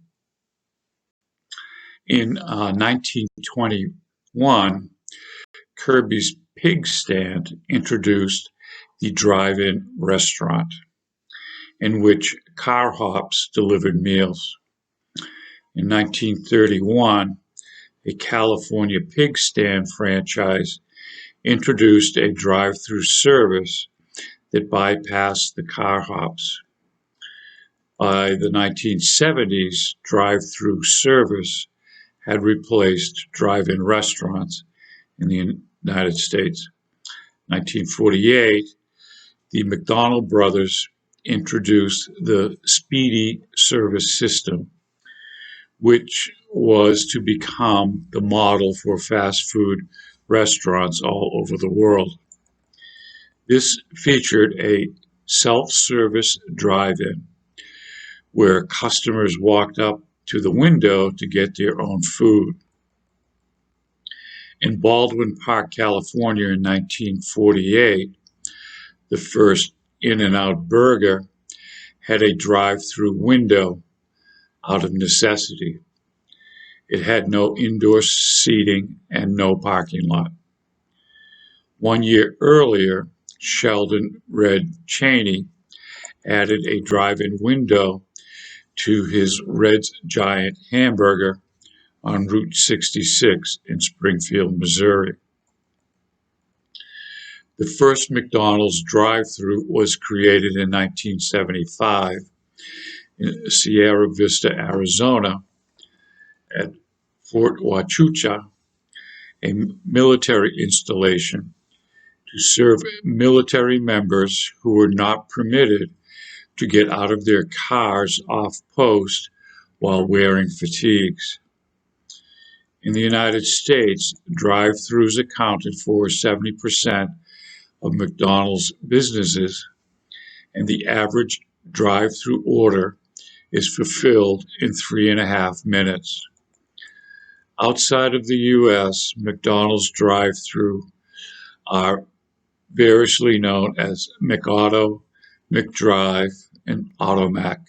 In 1921, Kirby's Pig Stand introduced the drive-in restaurant, in which car hops delivered meals. In 1931, a California Pig Stand franchise introduced a drive-through service that bypassed the car hops. By the 1970s, drive-through service had replaced drive-in restaurants in the United States. 1948, the McDonald brothers introduced the Speedee Service System, which was to become the model for fast food restaurants all over the world. This featured a self-service drive-in where customers walked up to the window to get their own food. In Baldwin Park, California in 1948, the first In-N-Out Burger had a drive-through window out of necessity. It had no indoor seating and no parking lot. 1 year earlier, Sheldon Red Cheney added a drive-in window to his Red's Giant Hamburger on Route 66 in Springfield, Missouri. The first McDonald's drive-through was created in 1975 in Sierra Vista, Arizona, at Fort Huachuca, a military installation to serve military members who were not permitted to get out of their cars off post while wearing fatigues. In the United States, drive-thrus accounted for 70% of McDonald's businesses, and the average drive-thru order is fulfilled in 3.5 minutes. Outside of the U.S., McDonald's drive-thru are variously known as McAuto, McDrive, and Automac.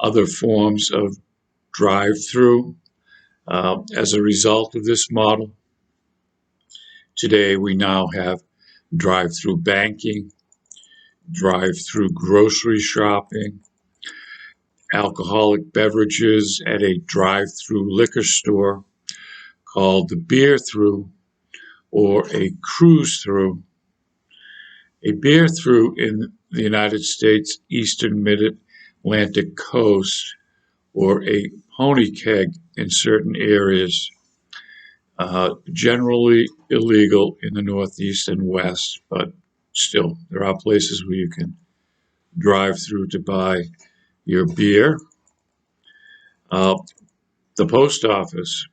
Other forms of drive-thru as a result of this model. Today we now have drive-thru banking, drive-thru grocery shopping, alcoholic beverages at a drive-thru liquor store called the beer-thru or a cruise-thru. A beer-thru in the United States eastern mid-Atlantic coast, or a pony keg in certain areas, generally illegal in the Northeast and West, but still there are places where you can drive through to buy your beer. The post office.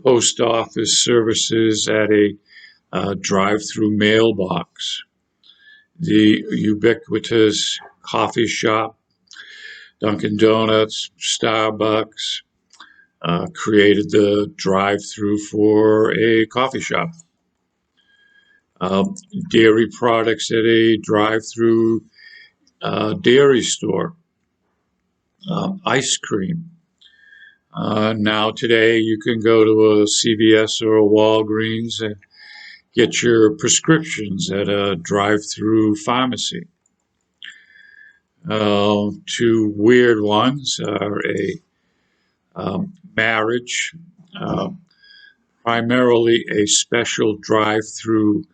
Post office services at a drive-through mailbox. The ubiquitous coffee shop, Dunkin' Donuts, Starbucks, created the drive-through for a coffee shop. Dairy products at a drive-through dairy store. Ice cream. Now today you can go to a CVS or a Walgreens and get your prescriptions at a drive-through pharmacy. Two weird ones are a marriage, primarily a special drive-through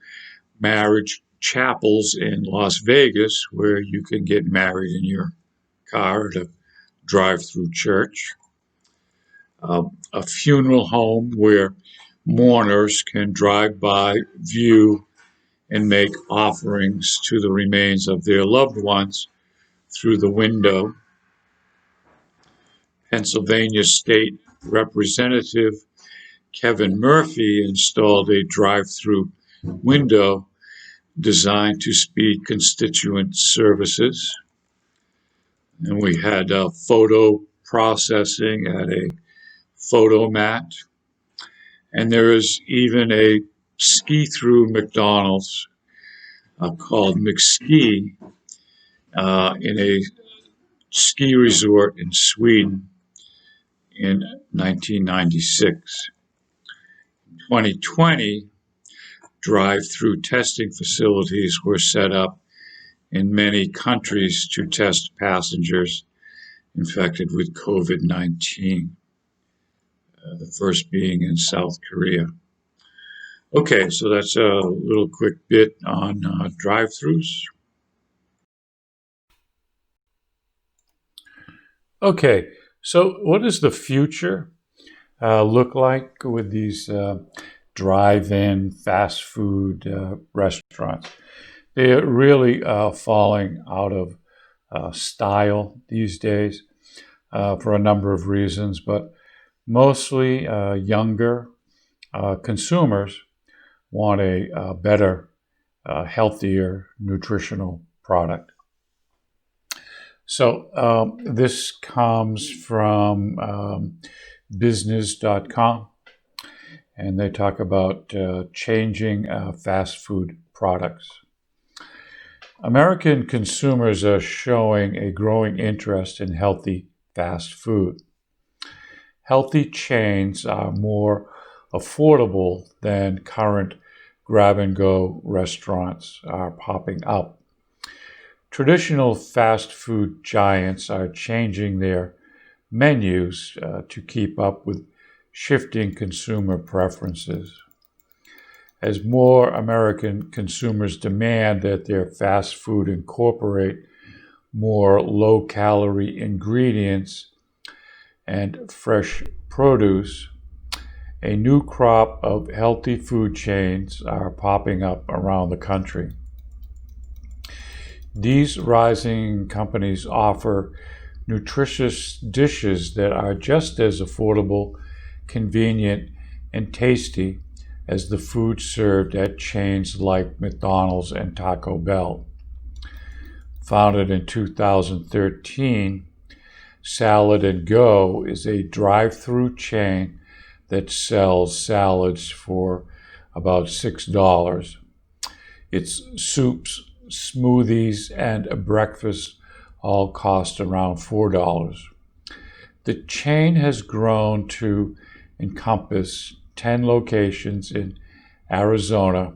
marriage chapels in Las Vegas where you can get married in your car at a drive-through church. A funeral home where mourners can drive by, view, and make offerings to the remains of their loved ones through the window. Pennsylvania State Representative Kevin Murphy installed a drive-through window designed to speed constituent services. And we had photo processing at a photomat. And there is even a ski-through McDonald's called McSki in a ski resort in Sweden in 1996. In 2020, drive-through testing facilities were set up in many countries to test passengers infected with COVID-19, the first being in South Korea. Okay, so that's a little quick bit on drive-thrus. Okay, so what does the future look like with these drive-in fast food restaurants? They're really falling out of style these days for a number of reasons, but mostly younger consumers want a better, healthier, nutritional product. So this comes from business.com, and they talk about changing fast food products. American consumers are showing a growing interest in healthy fast food. Healthy chains are more affordable than current grab-and-go restaurants are popping up. Traditional fast food giants are changing their menus to keep up with shifting consumer preferences. As more American consumers demand that their fast food incorporate more low-calorie ingredients and fresh produce, a new crop of healthy food chains are popping up around the country. These rising companies offer nutritious dishes that are just as affordable, convenient, and tasty as the food served at chains like McDonald's and Taco Bell. Founded in 2013, Salad and Go is a drive-through chain that sells salads for about $6. Its soups, smoothies, and breakfast all cost around $4. The chain has grown to encompass 10 locations in Arizona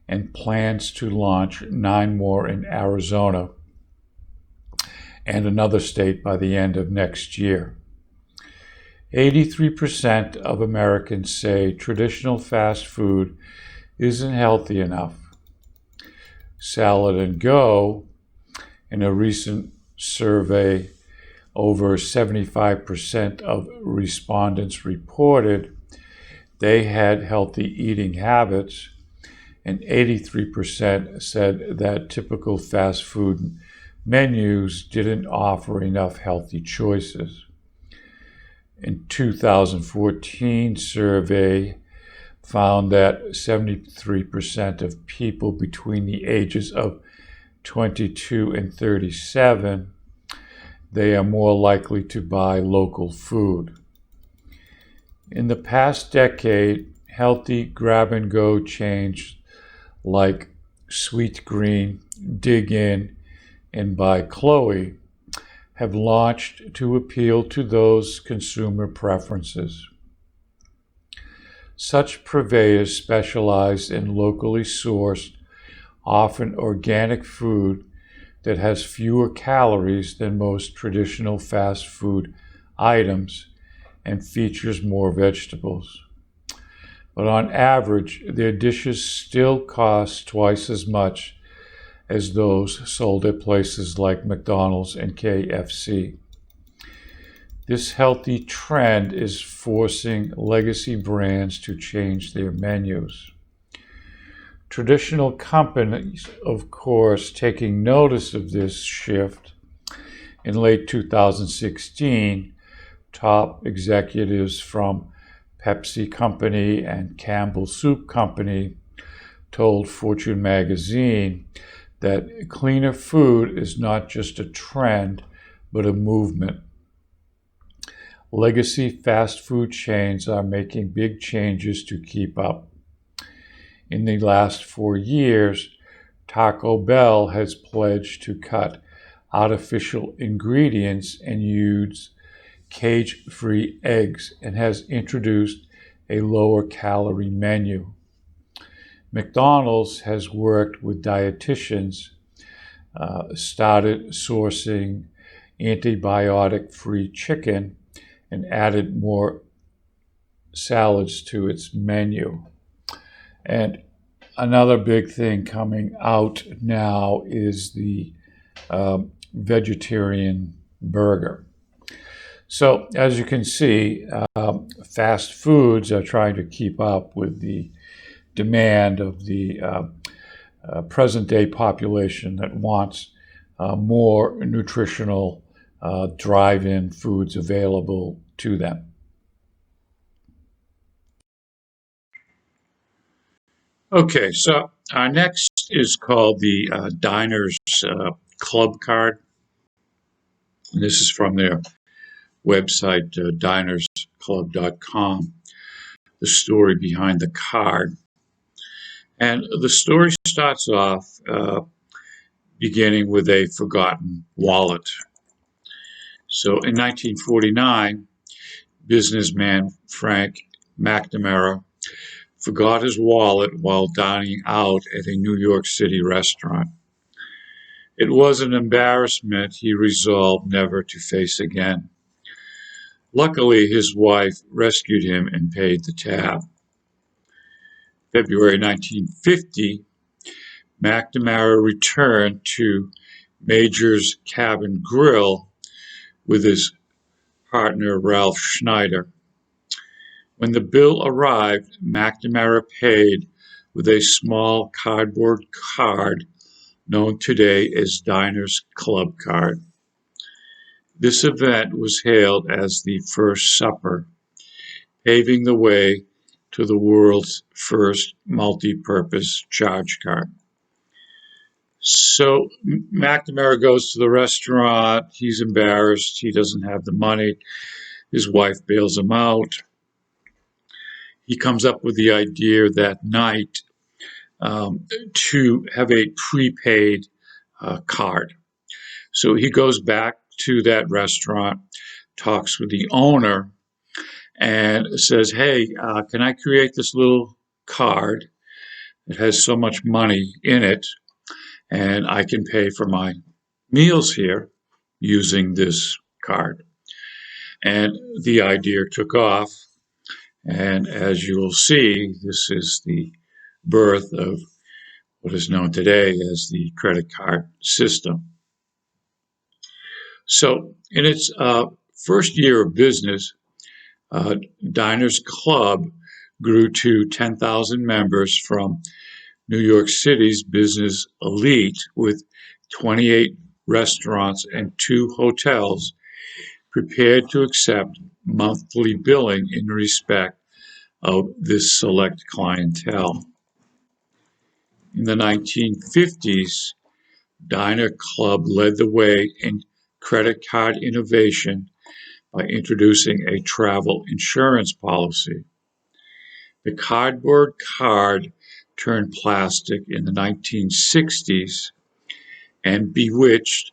and plans to launch 9 more in Arizona and another state by the end of next year. 83% of Americans say traditional fast food isn't healthy enough. Salad and Go, in a recent survey, over 75% of respondents reported they had healthy eating habits, and 83% said that typical fast food menus didn't offer enough healthy choices. In 2014 survey found that 73% of people between the ages of 22 and 37, they are more likely to buy local food. In the past decade, healthy grab-and-go chains like Sweet Green, Dig In, and By Chloe have launched to appeal to those consumer preferences. Such purveyors specialize in locally sourced, often organic food that has fewer calories than most traditional fast food items and features more vegetables. But on average, their dishes still cost twice as much as those sold at places like McDonald's and KFC. This healthy trend is forcing legacy brands to change their menus. Traditional companies, of course, taking notice of this shift, in late 2016, top executives from Pepsi Company and Campbell Soup Company told Fortune magazine that cleaner food is not just a trend, but a movement. Legacy fast food chains are making big changes to keep up. In the last 4 years, Taco Bell has pledged to cut artificial ingredients and use cage-free eggs and has introduced a lower calorie menu. McDonald's has worked with dietitians, started sourcing antibiotic-free chicken, and added more salads to its menu. And another big thing coming out now is the vegetarian burger. So as you can see, fast foods are trying to keep up with the demand of the present-day population that wants more nutritional drive-in foods available to them. Okay, so our next is called the Diners Club Card. And this is from their website, dinersclub.com, the story behind the card. And the story starts off beginning with a forgotten wallet. So in 1949, businessman Frank McNamara forgot his wallet while dining out at a New York City restaurant. It was an embarrassment he resolved never to face again. Luckily, his wife rescued him and paid the tab. February 1950, McNamara returned to Major's Cabin Grill with his partner Ralph Schneider. When the bill arrived, McNamara paid with a small cardboard card known today as Diners Club Card. This event was hailed as the First Supper, paving the way to the world's first multi-purpose charge card. So McNamara goes to the restaurant. He's embarrassed. He doesn't have the money. His wife bails him out. He comes up with the idea that night to have a prepaid card. So he goes back to that restaurant, talks with the owner, and says, hey, can I create this little card that has so much money in it, and I can pay for my meals here using this card? And the idea took off, and as you will see, this is the birth of what is known today as the credit card system. So in its first year of business, Diners Club grew to 10,000 members from New York City's business elite, with 28 restaurants and 2 hotels prepared to accept monthly billing in respect of this select clientele. In the 1950s, Diner Club led the way in credit card innovation by introducing a travel insurance policy. The cardboard card turned plastic in the 1960s and bewitched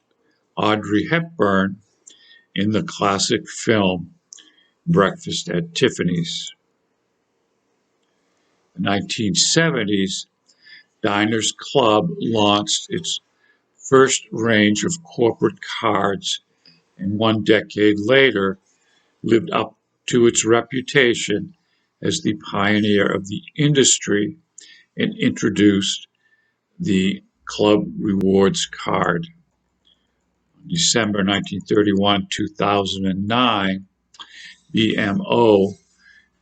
Audrey Hepburn in the classic film Breakfast at Tiffany's. In the 1970s, Diners Club launched its first range of corporate cards, and 1 decade later lived up to its reputation as the pioneer of the industry and introduced the Club Rewards card. On December 1931, 2009, BMO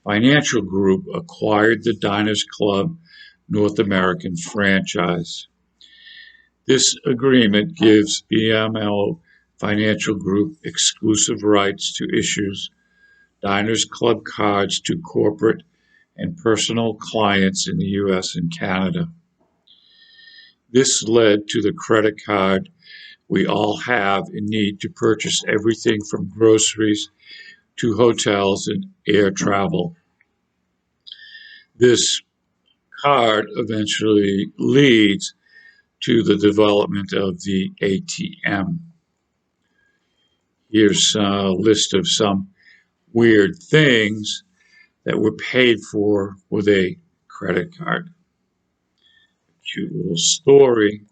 Financial Group acquired the Diners Club North American franchise. This agreement gives BMO Financial Group exclusive rights to issue Diners Club cards to corporate and personal clients in the U.S. and Canada. This led to the credit card we all have and need to purchase everything from groceries to hotels and air travel. This card eventually leads to the development of the ATM. Here's a list of some weird things that were paid for with a credit card. Cute little story.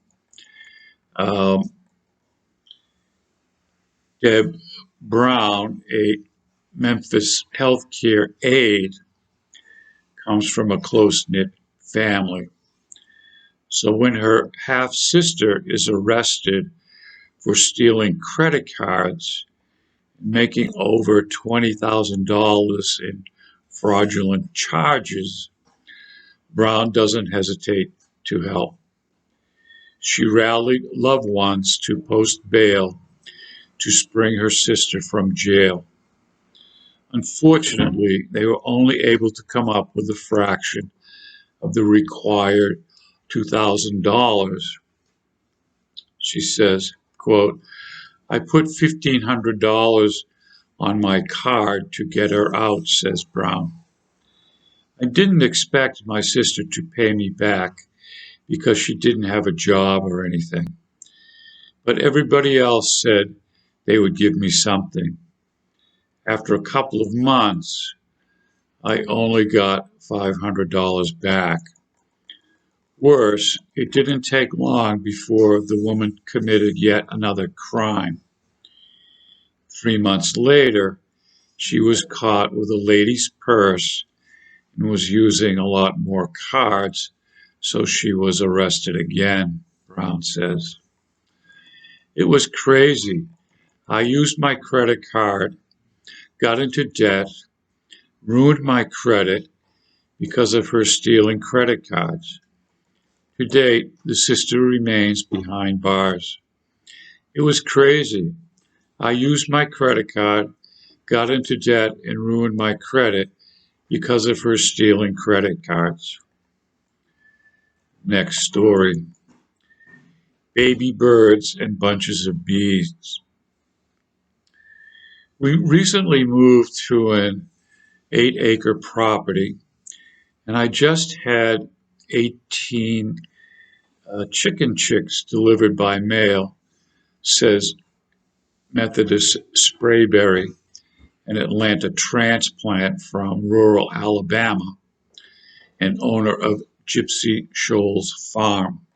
Deb Brown, a Memphis healthcare aide, comes from a close-knit family. So when her half-sister is arrested for stealing credit cards, making over $20,000 in fraudulent charges, Brown doesn't hesitate to help. She rallied loved ones to post bail to spring her sister from jail. Unfortunately, they were only able to come up with a fraction of the required $2,000. She says, quote, "I put $1,500 on my card to get her out," says Brown. "I didn't expect my sister to pay me back because she didn't have a job or anything. But everybody else said they would give me something. After a couple of months, I only got $500 back. Worse, it didn't take long before the woman committed yet another crime. 3 months later, she was caught with a lady's purse and was using a lot more cards, so she was arrested again," Brown says. "It was crazy. I used my credit card, got into debt, ruined my credit because of her stealing credit cards. To date, the sister remains behind bars. It was crazy. I used my credit card, got into debt, and ruined my credit because of her stealing credit cards." Next story. Baby birds and bunches of bees. We recently moved to an 8-acre property, and I just had 18 chicken chicks delivered by mail, says Methodist Sprayberry, an Atlanta transplant from rural Alabama and owner of Gypsy Shoals Farm.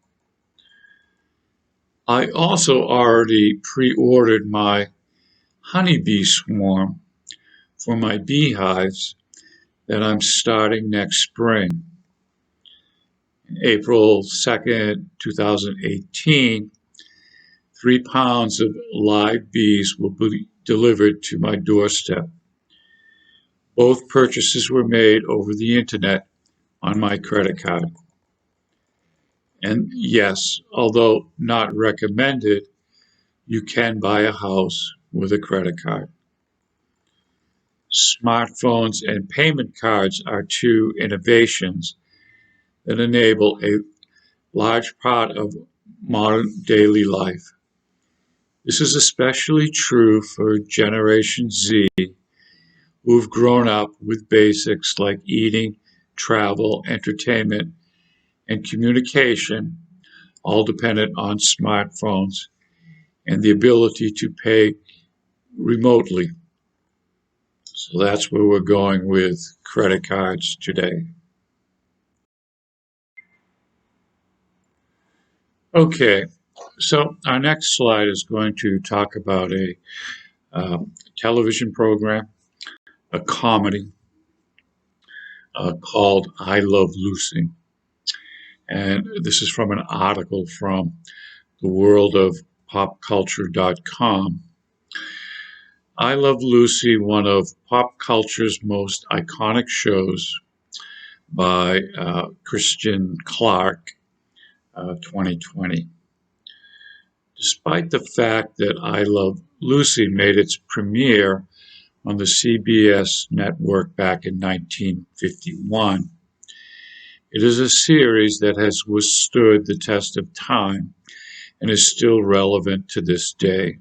"I also already pre-ordered my honeybee swarm for my beehives that I'm starting next spring. April 2nd, 2018, 3 pounds of live bees will be delivered to my doorstep. Both purchases were made over the internet on my credit card. And yes, although not recommended, you can buy a house with a credit card. Smartphones and payment cards are two innovations that enable a large part of modern daily life. This is especially true for Generation Z, who've grown up with basics like eating, travel, entertainment, and communication, all dependent on smartphones and the ability to pay remotely. So that's where we're going with credit cards today. Okay, so our next slide is going to talk about a television program, a comedy called I Love Lucy. And this is from an article from the world of popculture.com. I Love Lucy, one of pop culture's most iconic shows by CLARKE, 2020. Despite the fact that I Love Lucy made its premiere on the CBS network back in 1951, it is a series that has withstood the test of time and is still relevant to this day.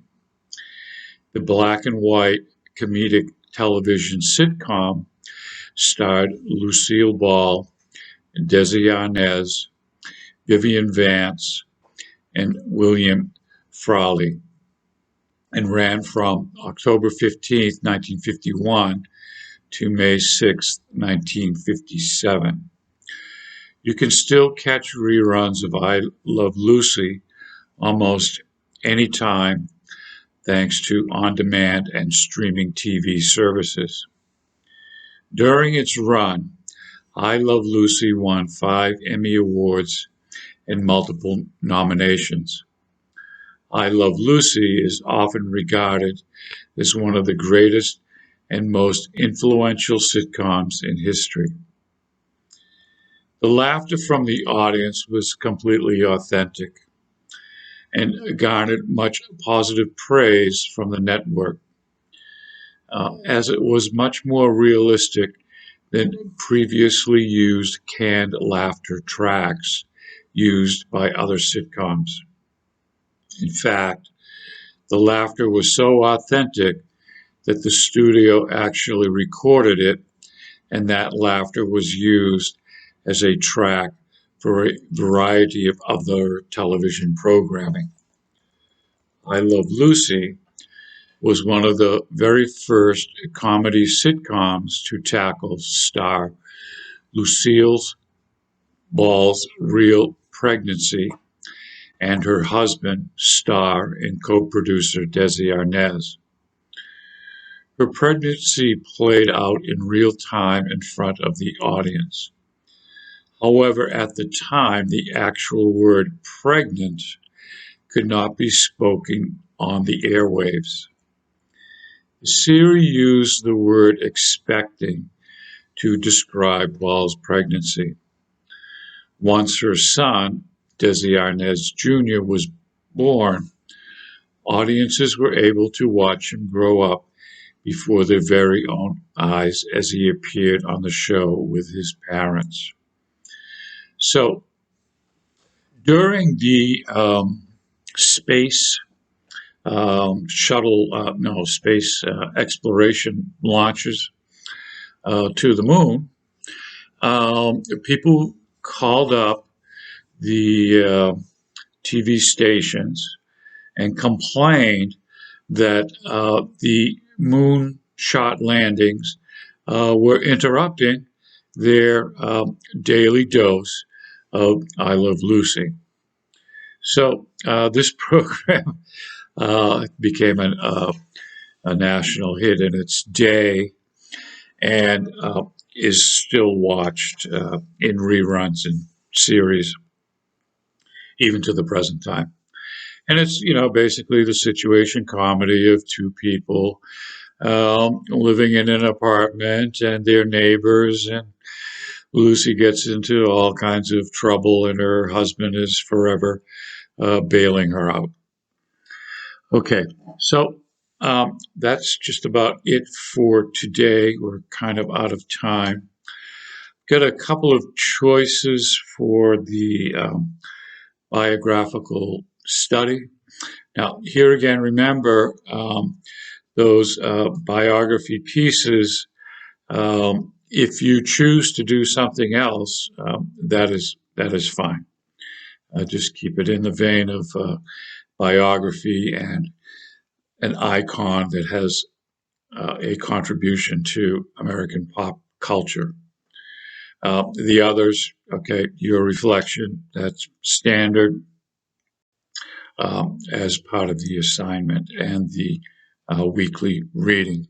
The black and white comedic television sitcom starred Lucille Ball, Desi Arnaz, Vivian Vance, and William Frawley, and ran from October 15, 1951 to May 6, 1957. You can still catch reruns of I Love Lucy almost any time thanks to on-demand and streaming TV services. During its run, I Love Lucy won 5 Emmy Awards and multiple nominations. I Love Lucy is often regarded as one of the greatest and most influential sitcoms in history. The laughter from the audience was completely authentic. and garnered much positive praise from the network, as it was much more realistic than previously used canned laughter tracks used by other sitcoms. In fact, the laughter was so authentic that the studio actually recorded it, and that laughter was used as a track for a variety of other television programming. I Love Lucy was one of the very first comedy sitcoms to tackle star Lucille Ball's real pregnancy and her husband, star and co-producer Desi Arnaz. Her pregnancy played out in real time in front of the audience. However, at the time, the actual word pregnant could not be spoken on the airwaves. The series used the word expecting to describe Ball's pregnancy. Once her son, Desi Arnaz Jr., was born, audiences were able to watch him grow up before their very own eyes as he appeared on the show with his parents. So during the space exploration launches to the moon, people called up the TV stations and complained that the moonshot landings were interrupting their daily dose of I Love Lucy. So this program became a national hit in its day, and is still watched in reruns and series even to the present time. And it's, basically the situation comedy of two people living in an apartment and their neighbors, and Lucy gets into all kinds of trouble and her husband is forever bailing her out. Okay, so that's just about it for today. We're kind of out of time. Got a couple of choices for the biographical study. Now, here again, remember those biography pieces. If you choose to do something else, that is fine. Just keep it in the vein of biography and an icon that has a contribution to American pop culture. The others, okay, your reflection, that's standard as part of the assignment and the weekly reading.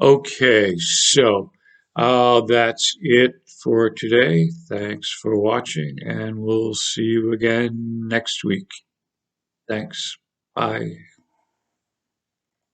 Okay, so that's it for today. Thanks for watching, and we'll see you again next week. Thanks. Bye.